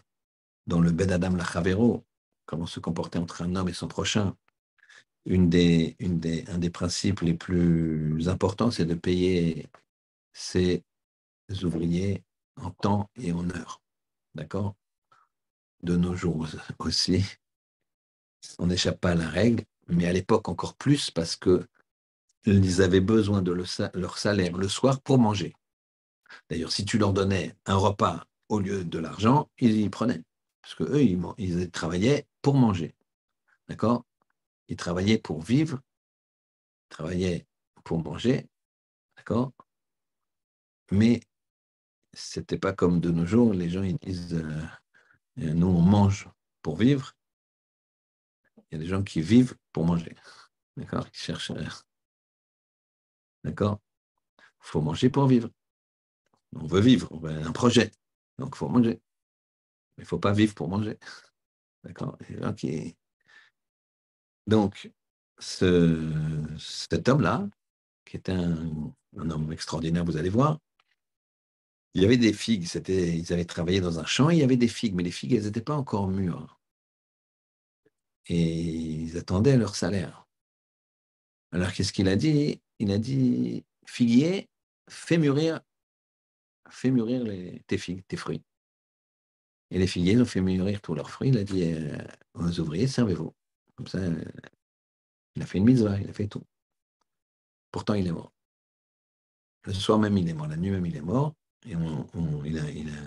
dans le Ben Adam Lachavero, comment se comporter entre un homme et son prochain. Un des principes les plus importants, c'est de payer ses ouvriers en temps et en heure. D'accord? De nos jours aussi, on n'échappe pas à la règle, mais à l'époque encore plus parce qu'ils avaient besoin de leur salaire le soir pour manger. D'ailleurs, si tu leur donnais un repas au lieu de l'argent, ils y prenaient. Parce qu'eux, ils travaillaient pour manger. D'accord? Ils travaillaient pour vivre, ils travaillaient pour manger. D'accord? Mais c'était pas comme de nos jours, les gens ils disent nous on mange pour vivre. Il y a des gens qui vivent pour manger. D'accord? Qui cherchent. D'accord? Il faut manger pour vivre. On veut vivre, on veut un projet. Donc il faut manger. Il ne faut pas vivre pour manger. D'accord? Okay. Donc, cet homme-là, qui était un homme extraordinaire, vous allez voir, il y avait des figues, ils avaient travaillé dans un champ, et il y avait des figues, mais les figues, elles n'étaient pas encore mûres. Et ils attendaient leur salaire. Alors, qu'est-ce qu'il a dit? Il a dit, figuier, fais mûrir tes figues, tes fruits. Et les figuiers, ils ont fait mûrir tous leurs fruits. Il a dit aux ouvriers, servez-vous. Comme ça, il a fait une mitzvah, il a fait tout. Pourtant, il est mort. Le soir même, il est mort. La nuit même, il est mort. Et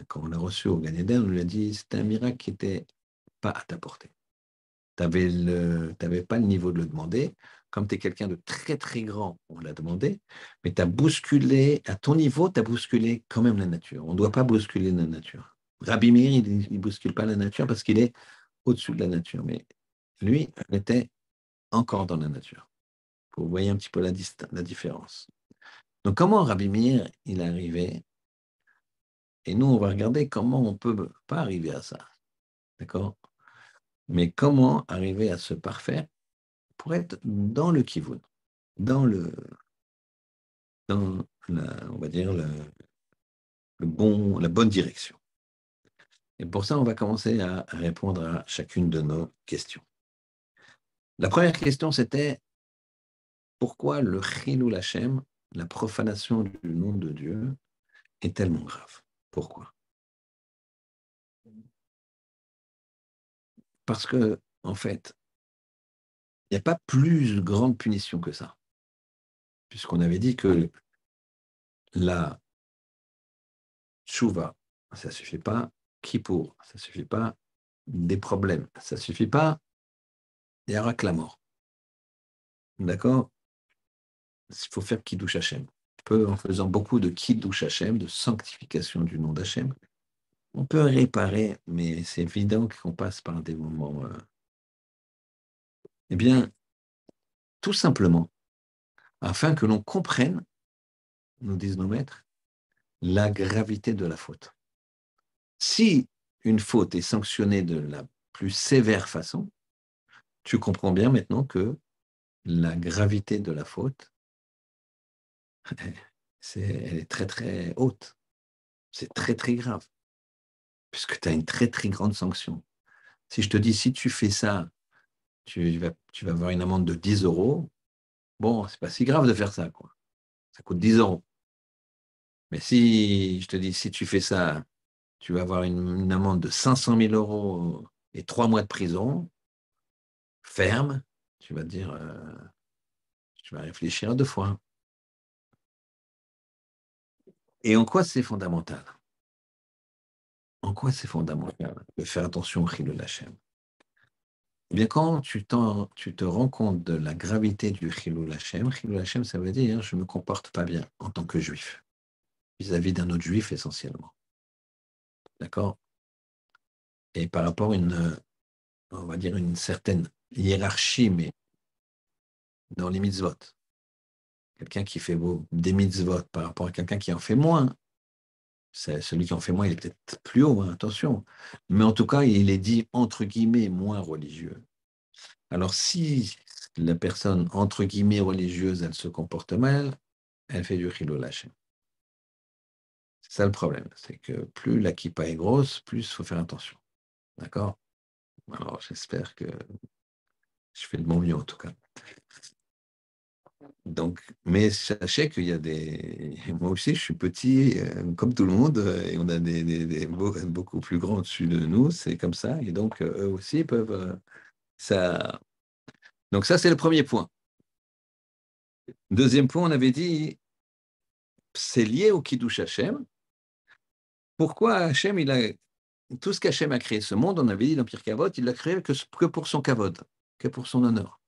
quand on l'a reçu au Gan Eden, on lui a dit, c'était un miracle qui n'était pas à ta portée. Tu n'avais pas le niveau de le demander. Comme tu es quelqu'un de très grand, on l'a demandé, mais tu as bousculé, à ton niveau, tu as bousculé quand même la nature. On ne doit pas bousculer la nature. Rabbi Meir, il ne bouscule pas la nature parce qu'il est au-dessus de la nature. Mais lui, il était encore dans la nature. Vous voyez un petit peu la différence. Donc, comment Rabbi Meir, il est arrivé? Et nous, on va regarder comment on ne peut pas arriver à ça. D'accord? Mais comment arriver à se parfaire pour être dans le kivun, dans on va dire, la bonne direction. Et pour ça, on va commencer à répondre à chacune de nos questions. La première question, c'était pourquoi le Chilul Hashem, la profanation du nom de Dieu, est tellement grave? Pourquoi? Parce que, en fait, il n'y a pas plus grande punition que ça. Puisqu'on avait dit que la tchouva, ça ne suffit pas, kippour, ça ne suffit pas, des problèmes, ça ne suffit pas, il y aura que la mort. D'accord? Il faut faire Kiddush Hashem. En faisant beaucoup de Kiddush Hashem, de sanctification du nom d'Hashem, on peut réparer, mais c'est évident qu'on passe par des moments. Eh bien, tout simplement, afin que l'on comprenne, nous disent nos maîtres, la gravité de la faute. Si une faute est sanctionnée de la plus sévère façon, tu comprends bien maintenant que la gravité de la faute, elle est très très haute. C'est très très grave, puisque tu as une très très grande sanction. Si je te dis, si tu fais ça, tu vas avoir une amende de 10 euros, bon, c'est pas si grave de faire ça, quoi. Ça coûte 10 euros. Mais si je te dis, si tu fais ça, tu vas avoir une amende de 500 000 euros et 3 mois de prison, ferme, tu vas te dire, tu vas réfléchir à deux fois. Et en quoi c'est fondamental? En quoi c'est fondamental de faire attention au Chilul Hashem? Eh bien, quand tu te rends compte de la gravité du Chilul Hashem, ça veut dire je ne me comporte pas bien en tant que juif, vis-à-vis d'un autre juif essentiellement. D'accord? Et par rapport à on va dire, une certaine hiérarchie, mais dans les mitzvot. Quelqu'un qui fait des mitzvot par rapport à quelqu'un qui en fait moins. Celui qui en fait moins, il est peut-être plus haut, hein, attention. Mais en tout cas, il est dit, entre guillemets, moins religieux. Alors, si la personne, entre guillemets, religieuse, elle se comporte mal, elle fait du chilul Hashem. C'est ça le problème, c'est que plus la kippa est grosse, plus il faut faire attention. D'accord? Alors, j'espère que je fais de mon mieux, en tout cas. Donc, mais sachez qu'il y a des. Moi aussi, je suis petit, comme tout le monde, et on a beaucoup plus grands au-dessus de nous, c'est comme ça, et donc eux aussi peuvent. Ça. Donc, ça, c'est le premier point. Deuxième point, on avait dit, c'est lié au Kiddush Hashem. Pourquoi Hashem, tout ce qu'Hachem a créé, ce monde, on avait dit dans Pirkei Avot, il l'a créé que pour son kavod, que pour son honneur.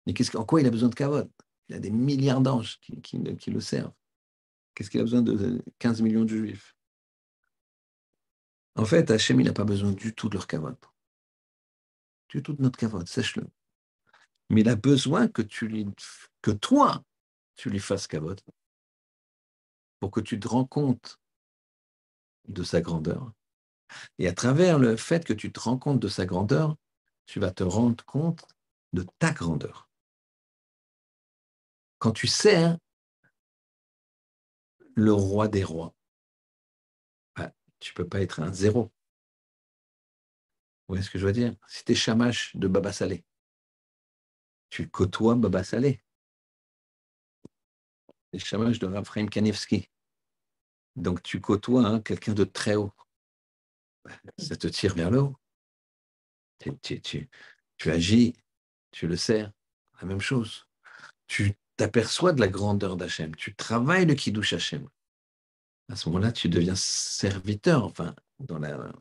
Mais en quoi il a besoin de kavod? Il a des milliards d'anges qui le servent. Qu'est-ce qu'il a besoin de 15 millions de juifs? En fait, Hachem, il n'a pas besoin du tout de leur kavod. Du tout de notre kavod, sache-le. Mais il a besoin que toi, tu lui fasses kavod pour que tu te rends compte de sa grandeur. Et à travers le fait que tu te rends compte de sa grandeur, tu vas te rendre compte de ta grandeur. Quand tu sers le roi des rois, bah, tu ne peux pas être un zéro. Vous voyez ce que je veux dire? Si tu es chamache de Baba Salé, tu côtoies Baba Salé. Tu es chamache de Raphaël Kanevski. Donc tu côtoies quelqu'un de très haut. Ça te tire vers le haut. Tu agis, tu le sers. La même chose. Tu t'aperçois de la grandeur d'Hachem. Tu travailles le Kiddush Hachem. À ce moment-là, tu deviens serviteur, enfin, dans la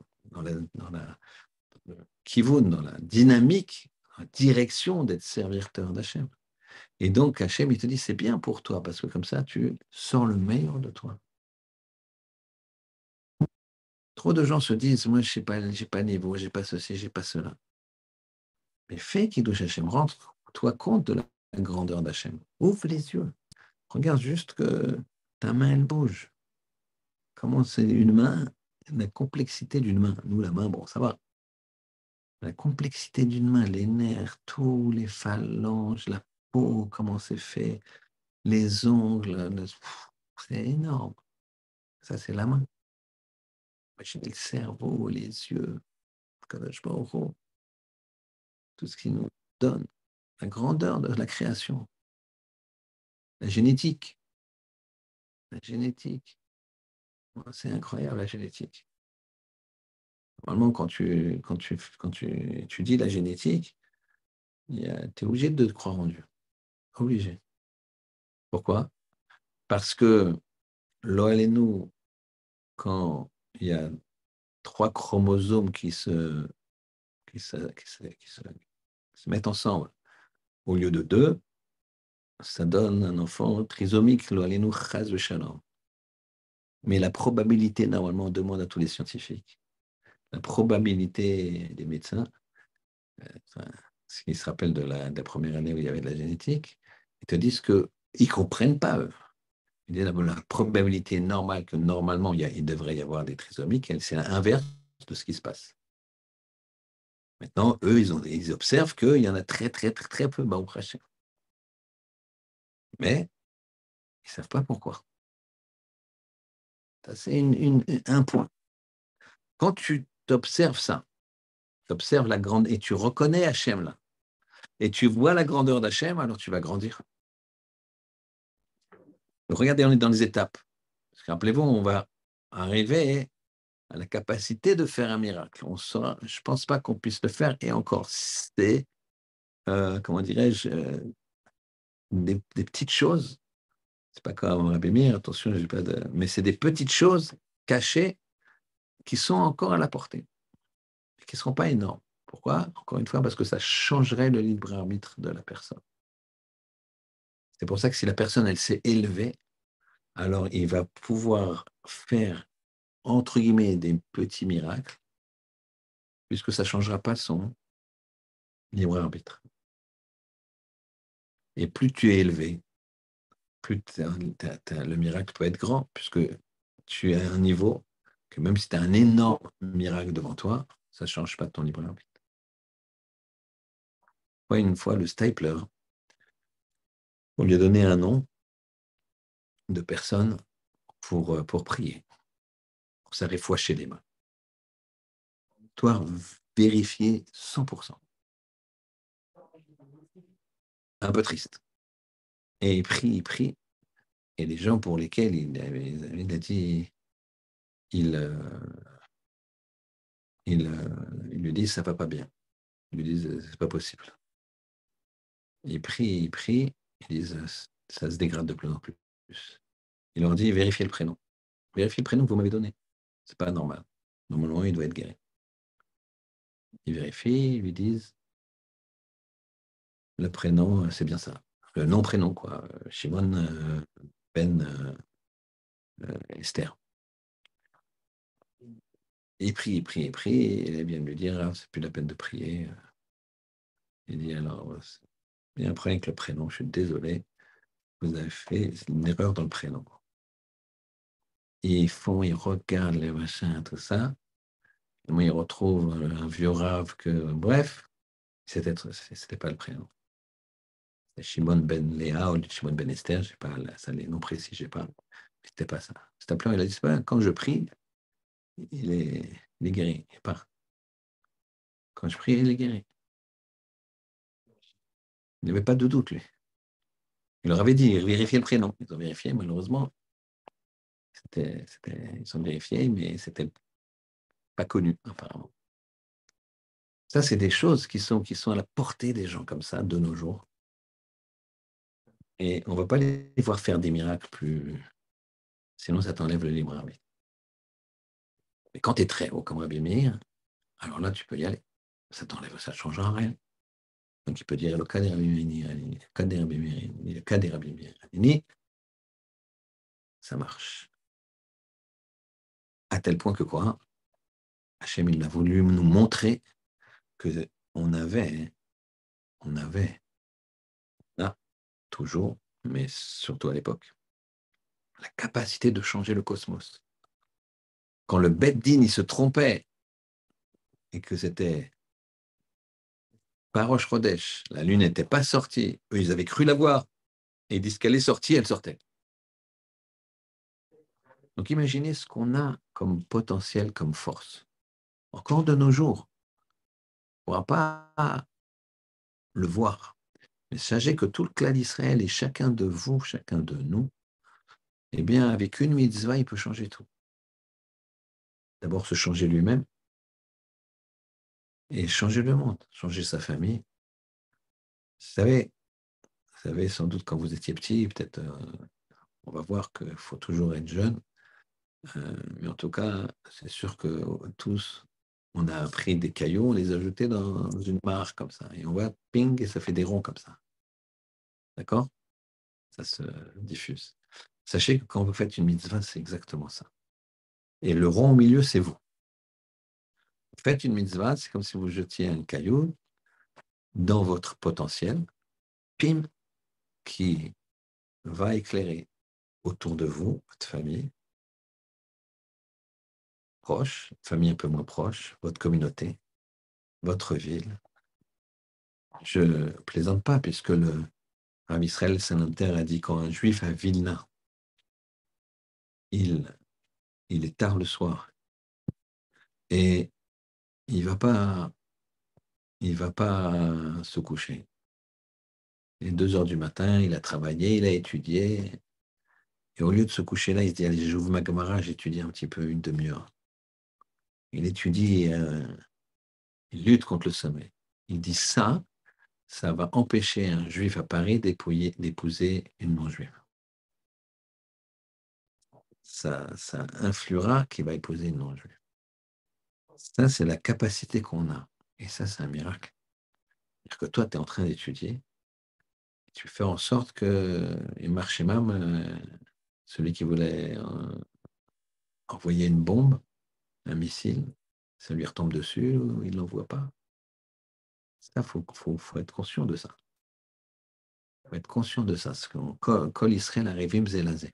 kivun, dans la dynamique, dans la direction d'être serviteur d'Hachem. Et donc, Hachem, il te dit, c'est bien pour toi, parce que comme ça, tu sors le meilleur de toi. Trop de gens se disent, moi, je sais pas, j'ai pas niveau, j'ai pas ceci, j'ai pas cela. Mais fais Kiddush Hachem, rends-toi compte de la grandeur d'Hachem. Ouvre les yeux. Regarde juste que ta main, elle bouge. Comment c'est une main, la complexité d'une main. Nous, la main, bon, ça va. La complexité d'une main, les nerfs, tous les phalanges, la peau, comment c'est fait, les ongles, c'est énorme. Ça, c'est la main. Imaginez le cerveau, les yeux, Kadosh Baruch Hu, tout ce qui nous donne la grandeur de la création, la génétique. La génétique. C'est incroyable, la génétique. Normalement, quand tu étudies la génétique, tu es obligé de te croire en Dieu. Obligé. Pourquoi? Parce que l'OL et nous, quand il y a 3 chromosomes qui se mettent ensemble au lieu de 2, ça donne un enfant trisomique, l'OL et nous, chas v'shalom. Mais la probabilité, normalement, on demande à tous les scientifiques, la probabilité des médecins, enfin, ce qui se rappelle de la première année où il y avait de la génétique, ils te disent qu'ils ne comprennent pas, eux. Ils disent la probabilité normale que normalement il devrait y avoir des trisomiques, c'est l'inverse de ce qui se passe. Maintenant, eux, ils observent qu'il y en a très, très, très, très peu, Baruch Hashem. Mais ils ne savent pas pourquoi. Ça, c'est un point. Quand tu t'observes ça, tu observes la grande, et tu reconnais Hachem là, et tu vois la grandeur d'Hachem, alors tu vas grandir. Donc, regardez, on est dans les étapes. Parce que rappelez-vous, on va arriver à la capacité de faire un miracle. Je ne pense pas qu'on puisse le faire, et encore, c'est, comment dirais-je, des petites choses. C'est pas comme Rabbi Meir, attention, j'ai pas de... mais c'est des petites choses cachées qui sont encore à la portée, qui ne seront pas énormes. Pourquoi? Encore une fois, parce que ça changerait le libre arbitre de la personne. C'est pour ça que si la personne, elle s'est élevée, alors il va pouvoir faire, entre guillemets, des petits miracles, puisque ça ne changera pas son libre arbitre. Et plus tu es élevé, plus le miracle peut être grand, puisque tu es à un niveau que même si tu as un énorme miracle devant toi, ça ne change pas ton libre arbitre. Une fois, le stapler, on lui a donné un nom de personne pour prier, pour sa réfouacher les mains. Toi, vérifier 100%. Un peu triste. Et il prie, et les gens pour lesquels il a dit, ils lui disent ça va pas bien. Ils lui disent c'est pas possible. Ils prient, ils disent ça se dégrade de plus en plus. Il leur dit vérifiez le prénom. Vérifiez le prénom que vous m'avez donné. C'est pas normal. Normalement, il doit être guéri. Ils vérifient, ils lui disent le prénom, c'est bien ça. Le nom-prénom, quoi. Shimon Ben Esther. Il prie, et elle vient de lui dire ah, c'est plus la peine de prier. Il dit alors, et après avec le prénom, je suis désolé, vous avez fait une erreur dans le prénom. Et ils regardent les machins, tout ça. Et moi, ils retrouvent un vieux rave que, bref, c'était pas le prénom. C'était Shimon Ben Léa ou Shimon Ben Esther, je sais pas, ça, les noms précis, je sais pas. C'était pas ça. Cet appelant, il a dit, quand je prie, il est guéri. Il part. Quand je prie, il est guéri. Il n'y avait pas de doute, lui. Il leur avait dit, vérifiez le prénom. Ils ont vérifié, malheureusement. Ils ont vérifié, mais c'était pas connu, apparemment. Ça, c'est des choses qui sont à la portée des gens comme ça, de nos jours. Et on ne va pas les voir faire des miracles plus... Sinon, ça t'enlève le libre arbitre. Mais quand tu es très haut comme Rabbi Meir, alors là, tu peux y aller. Ça t'enlève, ça ne changera rien. Donc, il peut dire le cas des Rabbi Meir, le cas des Rabbi Meir, ça marche. À tel point que quoi? Hachem, il a voulu nous montrer qu'on avait, là, toujours, mais surtout à l'époque, la capacité de changer le cosmos. Quand le Beth Din, il se trompait et que c'était pas Rosh Chodesh, la lune n'était pas sortie, eux, ils avaient cru la voir, et ils disent qu'elle est sortie, elle sortait. Donc imaginez ce qu'on a comme potentiel, comme force. Encore de nos jours, on ne pourra pas le voir. Mais sachez que tout le clan d'Israël et chacun de vous, chacun de nous, eh bien, avec une mitzvah, il peut changer tout. D'abord, se changer lui-même et changer le monde, changer sa famille. Vous savez, sans doute quand vous étiez petit, peut-être on va voir qu'il faut toujours être jeune. Mais en tout cas, c'est sûr que tous, on a pris des cailloux, on les a jetés dans une mare comme ça. Et on voit ping et ça fait des ronds comme ça. D'accord? Ça se diffuse. Sachez que quand vous faites une mitzvah, c'est exactement ça. Et le rond au milieu, c'est vous. Vous faites une mitzvah, c'est comme si vous jetiez un caillou dans votre potentiel, pim, qui va éclairer autour de vous, votre famille proche, famille un peu moins proche, votre communauté, votre ville. Je ne plaisante pas, puisque le Rav Israël Salanter a dit quand un juif à Vilna, il est tard le soir et il va pas se coucher. Il est 2 heures du matin, il a travaillé, il a étudié, et au lieu de se coucher là, il se dit, allez, j'ouvre ma Gemara, j'étudie un petit peu, une demi-heure. Il étudie, il lutte contre le sommeil. Il dit ça va empêcher un juif à Paris d'épouser une non-juive. Ça influera qu'il va épouser une non-juive. Ça, c'est la capacité qu'on a. Et ça, c'est un miracle. C'est-à-dire que toi, tu es en train d'étudier, tu fais en sorte que Marchemam, celui qui voulait envoyer une bombe, un missile, ça lui retombe dessus, ou il ne l'envoie pas. Ça, faut être conscient de ça. Il faut être conscient de ça. Parce que Kol Israël arrivim zelazé.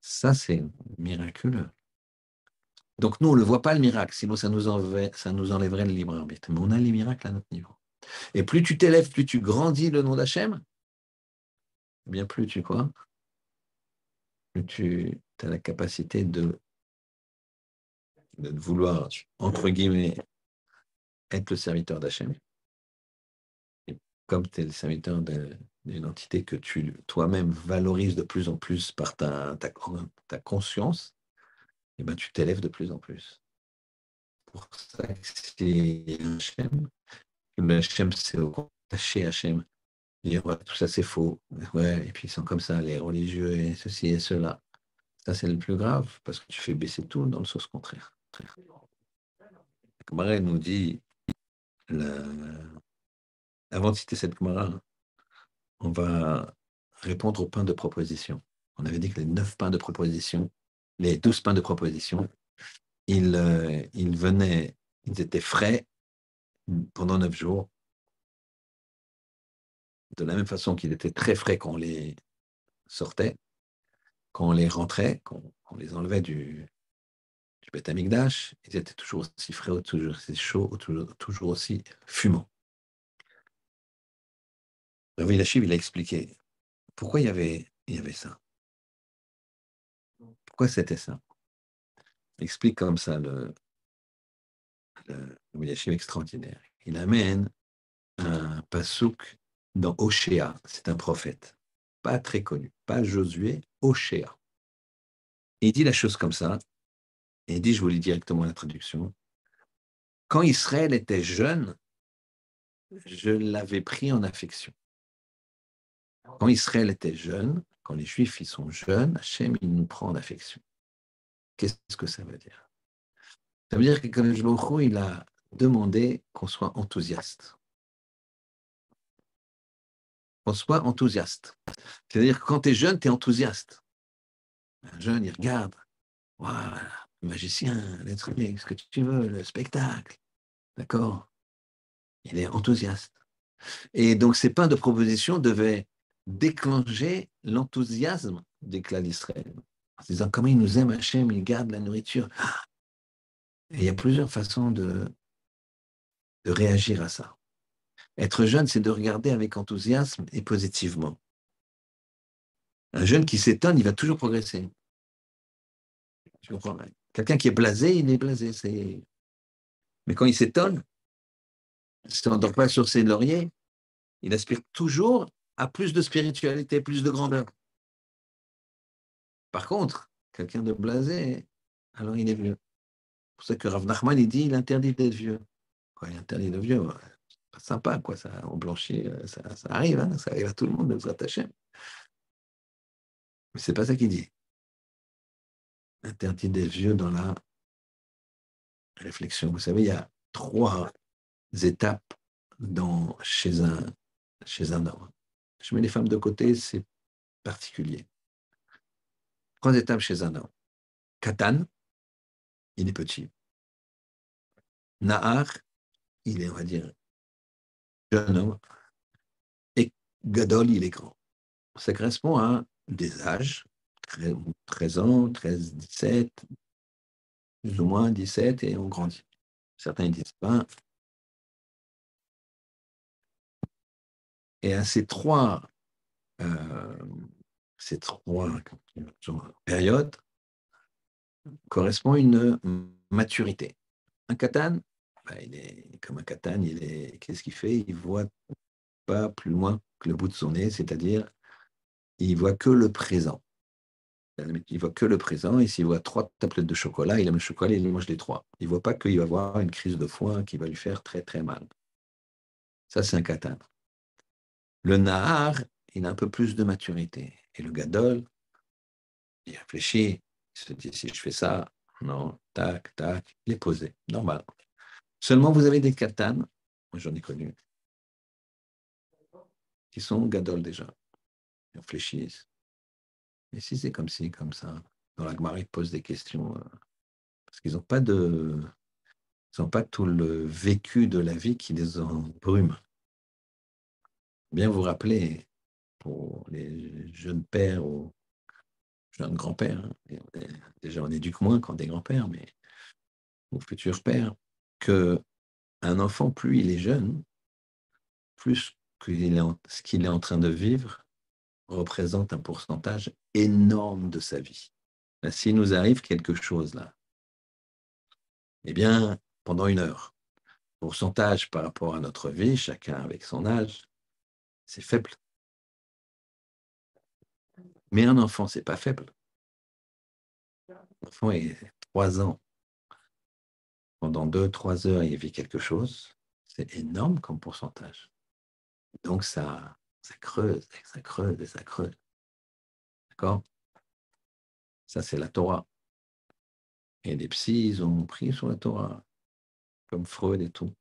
Ça, c'est miraculeux. Donc nous, on ne le voit pas le miracle, sinon ça nous enlèverait le libre arbitre. Mais on a les miracles à notre niveau. Et plus tu t'élèves, plus tu grandis le nom d'Hachem, bien plus tu quoi? Plus tu as la capacité de vouloir, entre guillemets, être le serviteur d'Hachem. Et comme tu es le serviteur d'une entité que tu toi-même valorises de plus en plus par ta conscience, et ben, tu t'élèves de plus en plus. Pour ça que c'est Hachem. Le Hachem, c'est attaché Hachem. Dire, ouais, tout ça, c'est faux. Ouais, et puis ils sont comme ça, les religieux, et ceci et cela. Ça, c'est le plus grave, parce que tu fais baisser tout dans le sens contraire. La Gemara nous dit, la- avant de citer cette Gemara, on va répondre aux pains de proposition. On avait dit que les 9 pains de proposition, les 12 pains de proposition, ils venaient, ils étaient frais pendant 9 jours, de la même façon qu'ils étaient très frais quand on les sortait, quand on les rentrait, quand on les enlevait du Beth Amikdash, ils étaient toujours aussi frais, toujours aussi chauds, toujours aussi fumants. Rabbi Lachiv, il a expliqué pourquoi il y avait ça. Pourquoi c'était ça? Il explique comme ça le Yeshiva extraordinaire. Il amène un pasouk dans Oshéa, c'est un prophète, pas très connu, pas Josué, Oshéa. Et il dit la chose comme ça, et il dit, je vous lis directement la traduction, quand Israël était jeune, je l'avais pris en affection. Quand Israël était jeune, quand les Juifs ils sont jeunes, Hachem il nous prend en affection. Qu'est-ce que ça veut dire? Ça veut dire que Kadosh Baruch Hu, il a demandé qu'on soit enthousiaste. Qu'on soit enthousiaste. C'est-à-dire que quand tu es jeune, tu es enthousiaste. Un jeune, il regarde. Voilà, le magicien, l'être humain, ce que tu veux, le spectacle. D'accord? Il est enthousiaste. Et donc, ces pains de proposition devaient déclencher l'enthousiasme des clans d'Israël. En disant comment il nous aime, Hachem, il garde la nourriture. Et il y a plusieurs façons de réagir à ça. Être jeune, c'est de regarder avec enthousiasme et positivement. Un jeune qui s'étonne, il va toujours progresser. Tu comprends? Quelqu'un qui est blasé, il est blasé. Mais quand il s'étonne, il ne s'endort pas sur ses lauriers, il aspire toujours à plus de spiritualité, plus de grandeur. Par contre, quelqu'un de blasé, alors il est vieux. C'est pour ça que Rav Nachman, il dit, il interdit d'être vieux. Quoi, il interdit d'être vieux, ouais. C'est pas sympa, quoi. Ça, on blanchit, ça arrive, hein, ça arrive à tout le monde de se rattacher. Mais c'est pas ça qu'il dit. Interdit d'être vieux dans la réflexion. Vous savez, il y a 3 étapes chez un homme. Je mets les femmes de côté, c'est particulier. 3 étapes chez un homme. Katan, il est petit. Nahar, il est, on va dire, jeune homme. Et Gadol, il est grand. Ça correspond à des âges, 13 ans, 13, 17, plus ou moins 17, et on grandit. Certains disent 20. Et à euh, ces trois périodes correspond une maturité. Un katan, ben, il est comme un katan, qu'est-ce qu'il fait? Il voit pas plus loin que le bout de son nez, c'est-à-dire il voit que le présent. Il voit que le présent, et s'il voit 3 tablettes de chocolat, il aime le chocolat, il mange les 3. Il ne voit pas qu'il va avoir une crise de foie qui va lui faire très très mal. Ça, c'est un katan. Le nahar, il a un peu plus de maturité. Et le gadol, il réfléchit, il se dit, si je fais ça, non, tac, tac, il est posé, normal. Seulement, vous avez des katanes, moi j'en ai connu, qui sont gadol déjà. Ils réfléchissent. Et si c'est comme ci, comme ça, dans la Gemara, ils posent des questions, parce qu'ils n'ont pas ils n'ont pas tout le vécu de la vie qui les embrume. Bien vous rappeler, pour les jeunes pères ou jeunes grands-pères, hein, déjà on éduque moins quand des grands-pères, mais aux futurs pères, que un enfant, plus il est jeune, plus ce qu'il est en train de vivre représente un pourcentage énorme de sa vie. Là, s'il nous arrive quelque chose là, eh bien, pendant 1 heure, pourcentage par rapport à notre vie, chacun avec son âge, c'est faible. Mais un enfant, c'est pas faible. L'enfant est 3 ans. Pendant 2, 3 heures, il vit quelque chose. C'est énorme comme pourcentage. Donc, ça creuse, et ça creuse, et ça creuse. D'accord? Ça, c'est la Torah. Et les psys, ils ont pris sur la Torah, comme Freud et tout.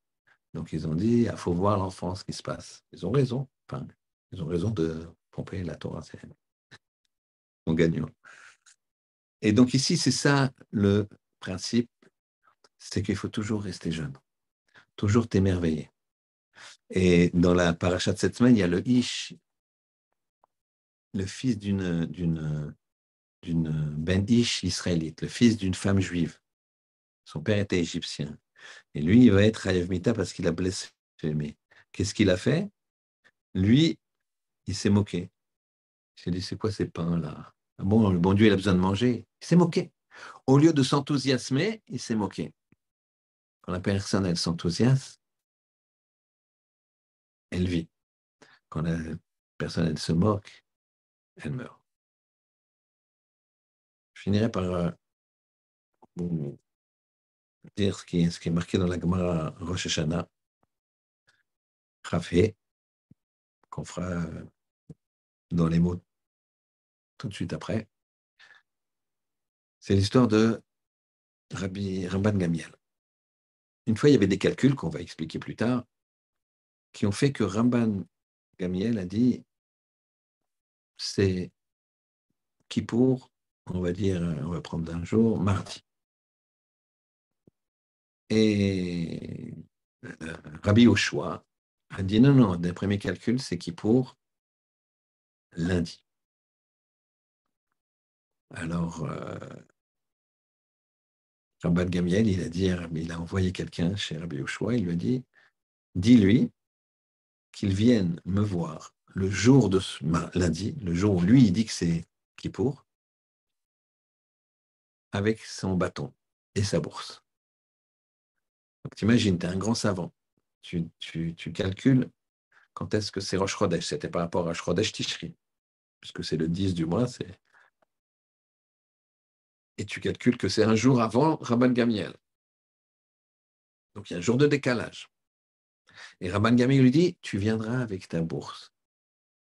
Donc, ils ont dit, il faut voir l'enfant, ce qui se passe. Ils ont raison. Enfin, ils ont raison de pomper la Torah. C'est on gagnant. Et donc, ici, c'est ça le principe, c'est qu'il faut toujours rester jeune, toujours t'émerveiller. Et dans la paracha de cette semaine, il y a le Ish, le fils d'une Ben Ish israélite, le fils d'une femme juive. Son père était égyptien. Et lui, il va être Hayav Mita parce qu'il a blasphémé. Qu'est-ce qu'il a fait? Lui, il s'est moqué. Il s'est dit, c'est quoi ces pains-là? Ah bon, le bon Dieu, il a besoin de manger. Il s'est moqué. Au lieu de s'enthousiasmer, il s'est moqué. Quand la personne, elle s'enthousiasme, elle vit. Quand la personne, elle se moque, elle meurt. Je finirai par vous dire ce qui est marqué dans la Gemara Rosh Hashanah, Rafé, qu'on fera dans les mots tout de suite après. C'est l'histoire de Rabbi Ramban Gamiel. Une fois, il y avait des calculs qu'on va expliquer plus tard, qui ont fait que Ramban Gamiel a dit c'est Kippour, on va dire, on va prendre un jour, mardi. Et Rabbi Oshua a dit non, non, d'après mes calculs, c'est Kippour lundi. Alors, Ramban Gamiel, il a envoyé quelqu'un chez Rabbi Oshua, il lui a dit dis-lui qu'il vienne me voir le jour de lundi, le jour où lui, il dit que c'est Kippour, avec son bâton et sa bourse. Donc, t'imagines, tu es un grand savant. Tu calcules quand est-ce que c'est Rosh Chodesh. C'était par rapport à Rosh Chodesh Tishri, puisque c'est le 10 du mois. Et tu calcules que c'est un jour avant Rabban Gamiel. Donc, il y a un jour de décalage. Et Rabban Gamiel lui dit, tu viendras avec ta bourse.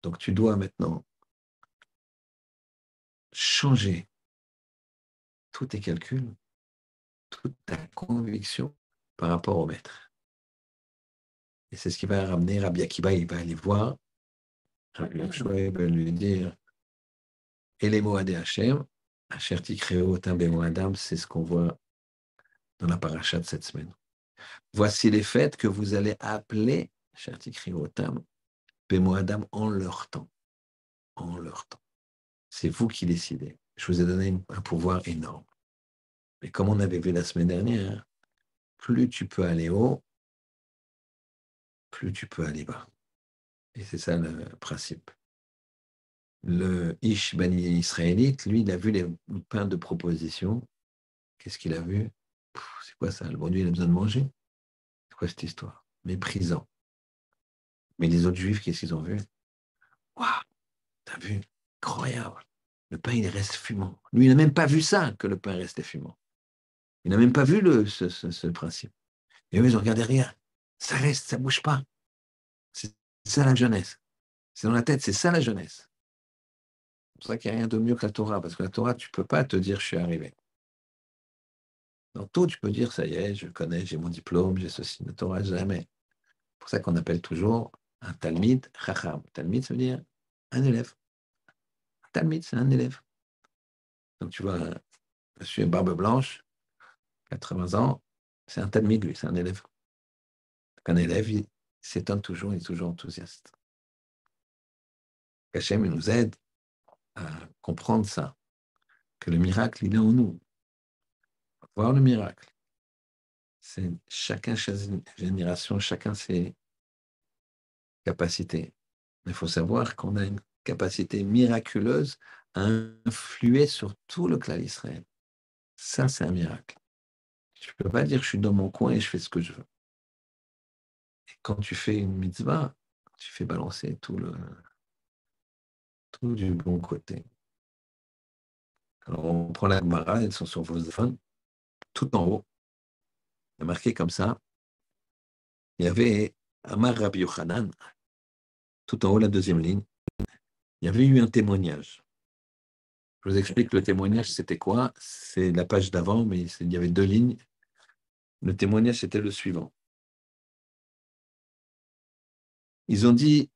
Donc, tu dois maintenant changer tous tes calculs, toute ta conviction par rapport au maître. Et c'est ce qui va ramener Rabbi Akiba, il va aller voir Rabbi Yoshua, il va lui dire et les mots Adé Hachem, Asher Tikreo Otam Bemo Adam, c'est ce qu'on voit dans la paracha de cette semaine. Voici les fêtes que vous allez appeler Asher Tikreo Otam Bemo Adam en leur temps. En leur temps. C'est vous qui décidez. Je vous ai donné un pouvoir énorme. Mais comme on avait vu la semaine dernière, plus tu peux aller haut, plus tu peux aller bas. Et c'est ça le principe. Le Ish Bani israélite, lui, il a vu les pains de proposition. Qu'est-ce qu'il a vu? C'est quoi ça? Le bon Dieu, il a besoin de manger? C'est quoi cette histoire? Méprisant. Mais les autres juifs, qu'est-ce qu'ils ont vu? Waouh, t'as vu? Incroyable. Le pain, il reste fumant. Lui, il n'a même pas vu ça, que le pain restait fumant. Il n'a même pas vu ce principe. Et eux, ils ont regardé rien. Ça reste, ça ne bouge pas. C'est ça la jeunesse. C'est dans la tête, c'est ça la jeunesse. C'est pour ça qu'il n'y a rien de mieux que la Torah, parce que la Torah, tu ne peux pas te dire je suis arrivé. Dans tout, tu peux dire ça y est, je connais, j'ai mon diplôme, j'ai ceci. La Torah, jamais. C'est pour ça qu'on appelle toujours un Talmid Chacham. Talmid, ça veut dire un élève. Un Talmid, c'est un élève. Donc tu vois, un monsieur barbe blanche, 80 ans, c'est un Talmid, lui, c'est un élève. Donc, un élève, il s'étonne toujours, il est toujours enthousiaste. Hachem, il nous aide à comprendre ça, que le miracle, il est en nous. Voir le miracle. C'est chacun, chaque génération, chacun ses capacités. Il faut savoir qu'on a une capacité miraculeuse à influer sur tout le clan d'Israël. Ça, c'est un miracle. Tu ne peux pas dire je suis dans mon coin et je fais ce que je veux. Et quand tu fais une mitzvah, tu fais balancer tout du bon côté. Alors, on prend la Gemara, elles sont sur vos téléphones, tout en haut. Il y a marqué comme ça. Il y avait Amar Rabbi Yochanan, tout en haut, la deuxième ligne. Il y avait eu un témoignage. Je vous explique le témoignage, c'était quoi? C'est la page d'avant, mais il y avait deux lignes. Le témoignage, c'était le suivant. Ils ont dit,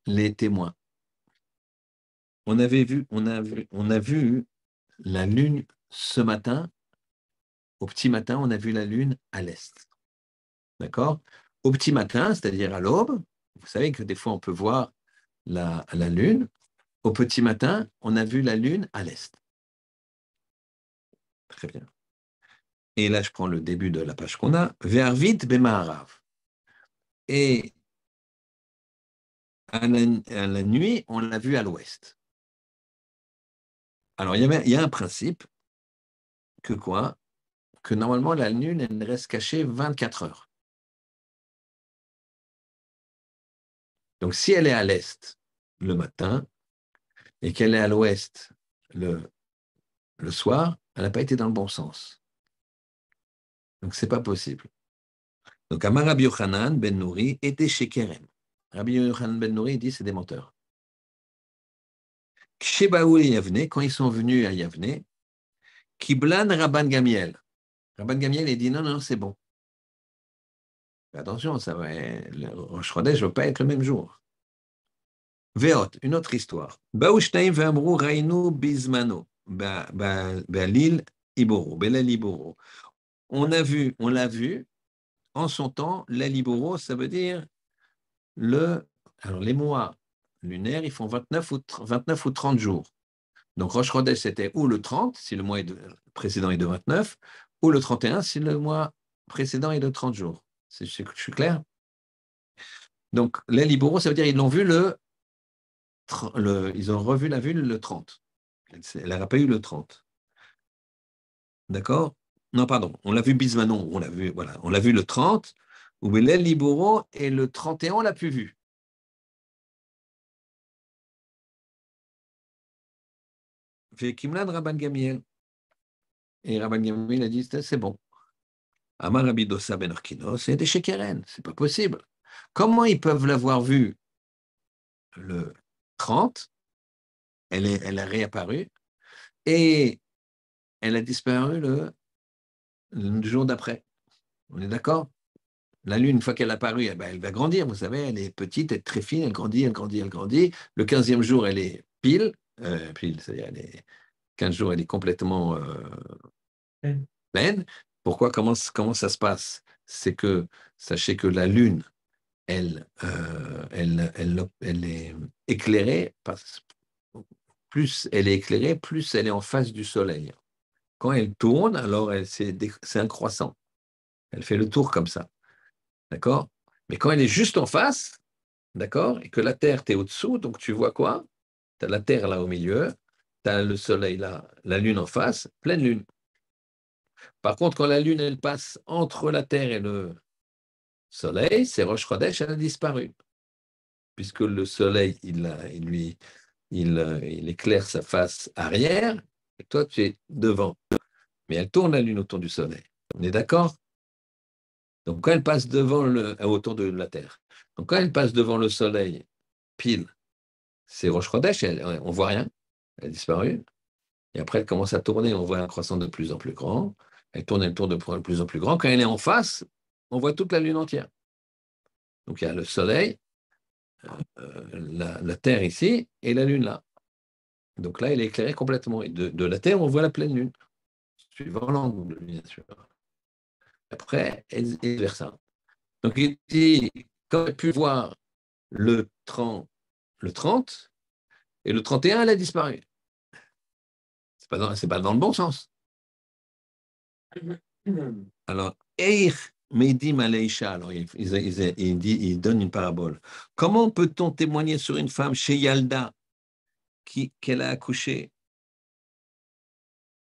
les témoins, on a vu la lune ce matin, au petit matin, on a vu la lune à l'est. D'accord? Au petit matin, c'est-à-dire à l'aube, vous savez que des fois, on peut voir la lune. Au petit matin, on a vu la lune à l'est. Très bien. Et là, je prends le début de la page qu'on a. Vervit bemaharav. Et à la nuit, on l'a vu à l'ouest. Alors, il y a un principe que quoi? Que normalement, la lune, elle reste cachée 24 heures. Donc, si elle est à l'est le matin et qu'elle est à l'ouest le soir, elle n'a pas été dans le bon sens. Donc, ce n'est pas possible. Donc, Amar Rabbi Yochanan ben Nouri était chez Kerem. Rabbi Yochanan ben Nouri dit c'est des menteurs. Kshebaou et Yavne, quand ils sont venus à Yavne, Kiblan Rabban Gamiel. Rabban Gamiel, il dit non, non, c'est bon. Attention, ça va, le Rosh Chodesh ne va pas être le même jour. Veot, une autre histoire. Baoushtaim ve'amrou rainu bizmano, ba'lil iboro, belal iboro. On l'a vu, en son temps, l'aliboro, ça veut dire alors les mois lunaires, ils font 29 ou 30 jours. Donc Rosh Chodesh, c'était ou le 30, si le mois précédent est de 29, ou le 31, si le mois précédent est de 30 jours. Je suis clair? Donc l'aliboro, ça veut dire ils l'ont vu ils ont revu la vue le 30. Elle n'aura pas eu le 30. d'accord? Non, pardon, on l'a vu Bismanon, on l'a vu, voilà, on l'a vu le 30, ou Belel Liboro, et le 31, on l'a plus vu. Fait Kimlan Rabban Gamiel. Et Rabban Gamiel a dit, c'est bon. Amar Rabbi Dossa ben Orkino, c'est des Shekeren, c'est pas possible. Comment ils peuvent l'avoir vu le 30, elle a réapparu, et elle a disparu le jour d'après. On est d'accord? La Lune, une fois qu'elle est apparue, eh ben, elle va grandir. Vous savez, elle est petite, elle est très fine, elle grandit, elle grandit, elle grandit. Le 15e jour, elle est pile, c'est-à-dire elle est 15 jours, elle est complètement pleine. Pourquoi? Comment ça se passe? C'est que, sachez que la Lune, elle est éclairée, plus elle est éclairée, plus elle est en face du Soleil. Quand elle tourne, alors c'est un croissant. Elle fait le tour comme ça. D'accord? Mais quand elle est juste en face, d'accord, et que la Terre, tu es au-dessous, donc tu vois quoi? Tu as la Terre là au milieu, tu as le Soleil là, la Lune en face, pleine Lune. Par contre, quand la Lune, elle passe entre la Terre et le Soleil, c'est Rosh Chodesh, elle a disparu. Puisque le Soleil, il éclaire sa face arrière, et toi, tu es devant. Mais elle tourne la Lune autour du Soleil. On est d'accord? Donc, quand elle passe autour de la Terre, donc quand elle passe devant le Soleil, pile, c'est Rosh Chodesh, on voit rien, elle a disparu. Et après, elle commence à tourner, on voit un croissant de plus en plus grand. Elle tourne de plus en plus grand. Quand elle est en face, on voit toute la Lune entière. Donc, il y a le Soleil, la Terre ici, et la Lune là. Donc là, elle est éclairée complètement. Et de la Terre, on voit la pleine Lune, suivant l'angle, bien sûr. Après, et versa. Donc, il dit, quand elle a pu voir le 30 et le 31, elle a disparu. C'est pas dans le bon sens. Alors, Eir Meidim Aleisha, alors il donne une parabole. Comment peut-on témoigner sur une femme chez Yalda qu'elle a accouché?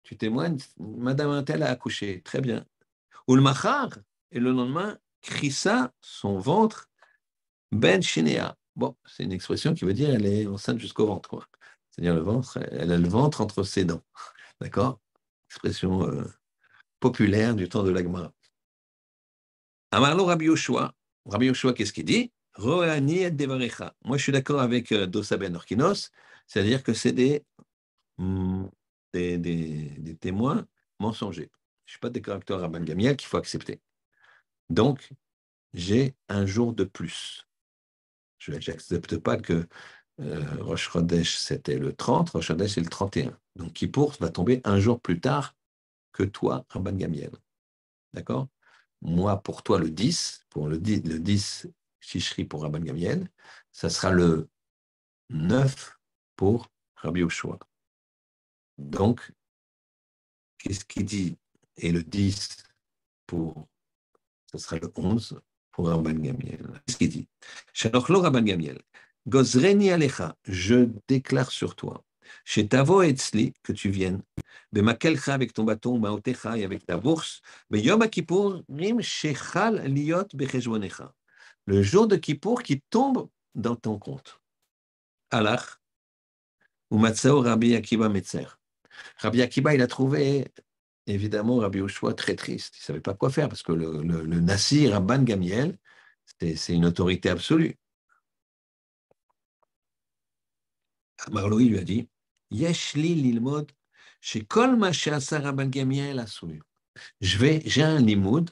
Tu témoignes, Madame Intel a accouché, très bien. Ou le machar, et le lendemain, Krissa, son ventre, Ben Shinea. Bon, c'est une expression qui veut dire elle est enceinte jusqu'au ventre, quoi. C'est-à-dire le ventre, elle a le ventre entre ses dents. D'accord? Expression populaire du temps de l'Agmara. Amarlo Rabbi Yoshua. Rabbi Yoshua, qu'est-ce qu'il dit? Roani et Devarecha. Moi, je suis d'accord avec Dossa ben Orkinos, c'est-à-dire que c'est mm, des témoins mensongers. Je ne suis pas d'accord avec toi, Rabban Gamiel, qu'il faut accepter. Donc, j'ai un jour de plus. Je n'accepte pas que Rosh Chodesh, c'était le 30, Rosh Chodesh, c'est le 31. Donc, Kippour va tomber un jour plus tard que toi, Rabban Gamiel. D'accord? Moi, pour toi, le 10, pour le 10 Shishri pour Rabban Gamiel, ça sera le 9 pour Rabbi Yoshua. Donc, qu'est-ce qu'il dit? Et le 10 pour, ça sera le 11 pour Rabban Gamiel. Qu'est-ce qu'il dit? Shalochlo Rabban Gamiel, Gozreni Alecha, je déclare sur toi, chez Tavo Etzli, que tu viennes, Bemakelcha avec ton bâton, Maotecha et avec ta bourse, Yom Kippour, Rim Shechal Liot Becheshbonecha. Le jour de Kippour qui tombe dans ton compte. Alach, ou Matsao Rabbi Akiba Metzer. Rabbi Akiba, il a trouvé évidemment Rabbi Yoshua très triste. Il ne savait pas quoi faire parce que le Nassi, Rabban Gamiel, c'est une autorité absolue. Marloï lui a dit Yeshli lilmod, chez Kol Mashasa Rabban Gamiel Assoui. J'ai un limoud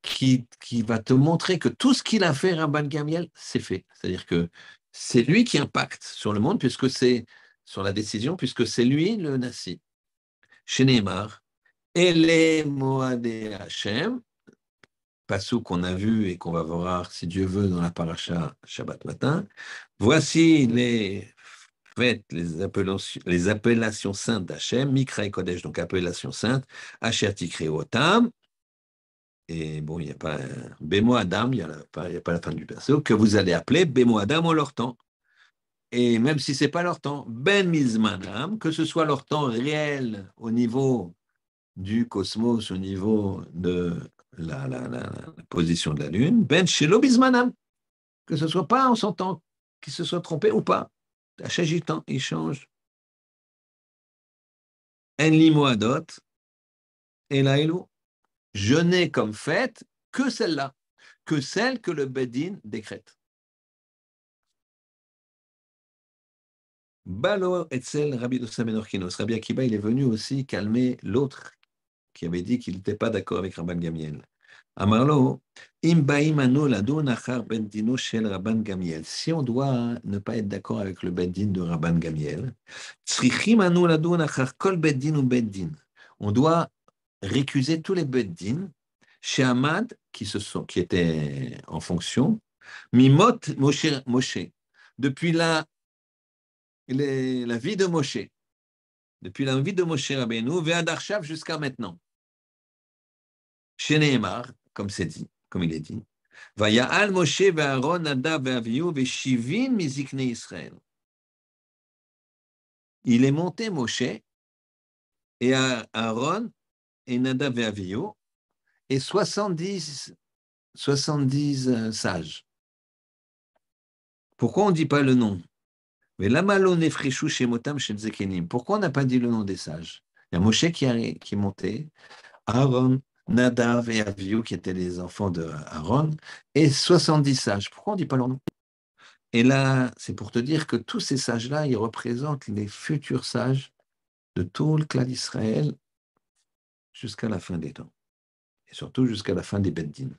qui va te montrer que tout ce qu'il a fait, Rabban Gamiel, c'est fait. C'est-à-dire que c'est lui qui impacte sur le monde, puisque c'est sur la décision, puisque c'est lui le Nassi. Chez Neymar, Ele Moadé Hachem, passou qu'on a vu et qu'on va voir, si Dieu veut, dans la paracha Shabbat matin. Voici les faites, les appellations saintes d'Hachem, Mikra et Kodesh, donc appellation sainte, Asher Tikre Otam, et bon, il n'y a pas Bémo Adam, il n'y a pas la fin du perso, que vous allez appeler Bémo Adam en leur temps. Et même si ce n'est pas leur temps, Ben Mizmanam, que ce soit leur temps réel au niveau du cosmos au niveau de la position de la Lune, ben shelo bismanam, que ce soit pas en son temps, qu'il se soit trompé ou pas. À chaque temps, il change. En li moadot, et là, je n'ai comme fête que celle-là, que celle que le Bedin décrète. Balo etzel Rabbi Dossa ben Orkinos. Rabbi Akiba, il est venu aussi calmer l'autre qui avait dit qu'il n'était pas d'accord avec Rabban Gamiel. Amarlo, imbaim anu ladun achar ben dino shel Rabban Gamiel. Si on doit ne pas être d'accord avec le bedin de Rabban Gamiel, tzrichim anu ladun achar kol bedin ou bedin. On doit récuser tous les bedin chez Ahmad qui étaient en fonction, mimot Moshe, depuis la vie de Moshe, depuis la vie de Moshe Rabbeinu, Ve'ad Arshav jusqu'à maintenant. Chez Nehemar, comme c'est dit, comme il est dit, Vaya'al Moshe ve'Aaron Nadav ve'Avihu ve'shivin mizikne Israël. Il est monté Moshe et Aaron et Nadav ve'Avihu et 70 sages. Pourquoi on ne dit pas le nom? Mais l'amalon nefreshu shemotam shem zekenim. Pourquoi on n'a pas dit le nom des sages? Il y a Moshe qui est monté, Aaron, Nadav et Avihu qui étaient les enfants de Aaron, et 70 sages. Pourquoi on ne dit pas leur nom? Et là, c'est pour te dire que tous ces sages-là, ils représentent les futurs sages de tout le clan d'Israël jusqu'à la fin des temps, et surtout jusqu'à la fin des Beddin.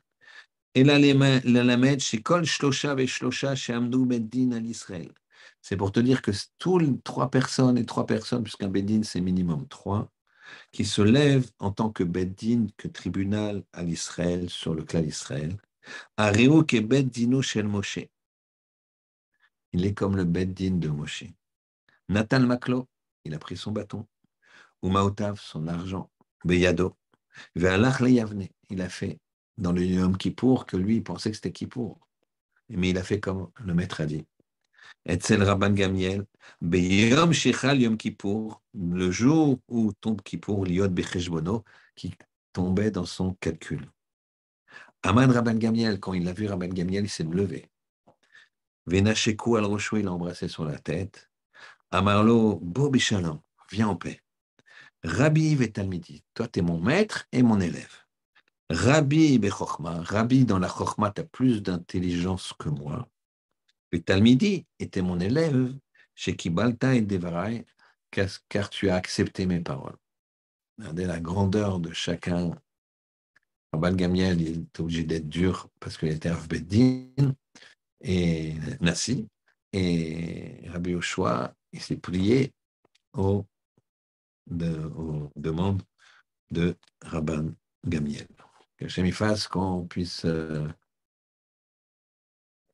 Et là, la Lamed, chez Kol Shlosha ve Shlosha, chez Amdou Beddin à l'Israël. C'est pour te dire que tous les trois personnes, puisqu'un Beddin, c'est minimum trois, qui se lèvent en tant que Beddin, que tribunal à l'Israël, sur le clan d'Israël. Areouk et Beddino shel Moshe. Il est comme le Beddin de Moshe. Nathan Maklo, il a pris son bâton. Umaotav, son argent. Beyado. Ve'alach le Yavne. Il a fait dans le Yom Kippour que lui, il pensait que c'était Kippour. Mais il a fait comme le maître a dit. Etzel Rabban Gamiel. Beyom Shechal Yom Kippour. Le jour où tombe Kippour, Liot Becheshbono, qui tombait dans son calcul. Aman Rabban Gamiel, quand il a vu Rabban Gamiel, il s'est levé. Venachekou al Rocho, il l'a embrassé sur la tête. Amarlo, Bo Bishalom, viens en paix. Rabbi Vetalmidi, toi tu es mon maître et mon élève. Rabbi Bechokma, Rabbi dans la Chokma, tu as plus d'intelligence que moi. Vetalmidi était mon élève chez Kibalta et Devarai, car tu as accepté mes paroles. Regardez la grandeur de chacun. Rabban Gamiel, il est obligé d'être dur parce qu'il était Rav Beddin et Nassi. Et Rabbi Yoshua, il s'est plié aux demandes de Rabban Gamiel. Que Hachem y fasse qu'on puisse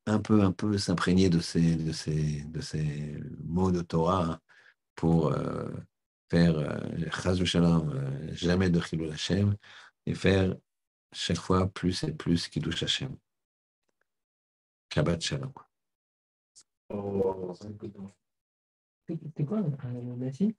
un peu s'imprégner de ces mots de Torah pour faire Chas v'Shalom, jamais de Chilul Hashem, et faire chaque fois plus et plus Kiddush Hashem. Shabbat Shalom. C'est quoi, Nassi?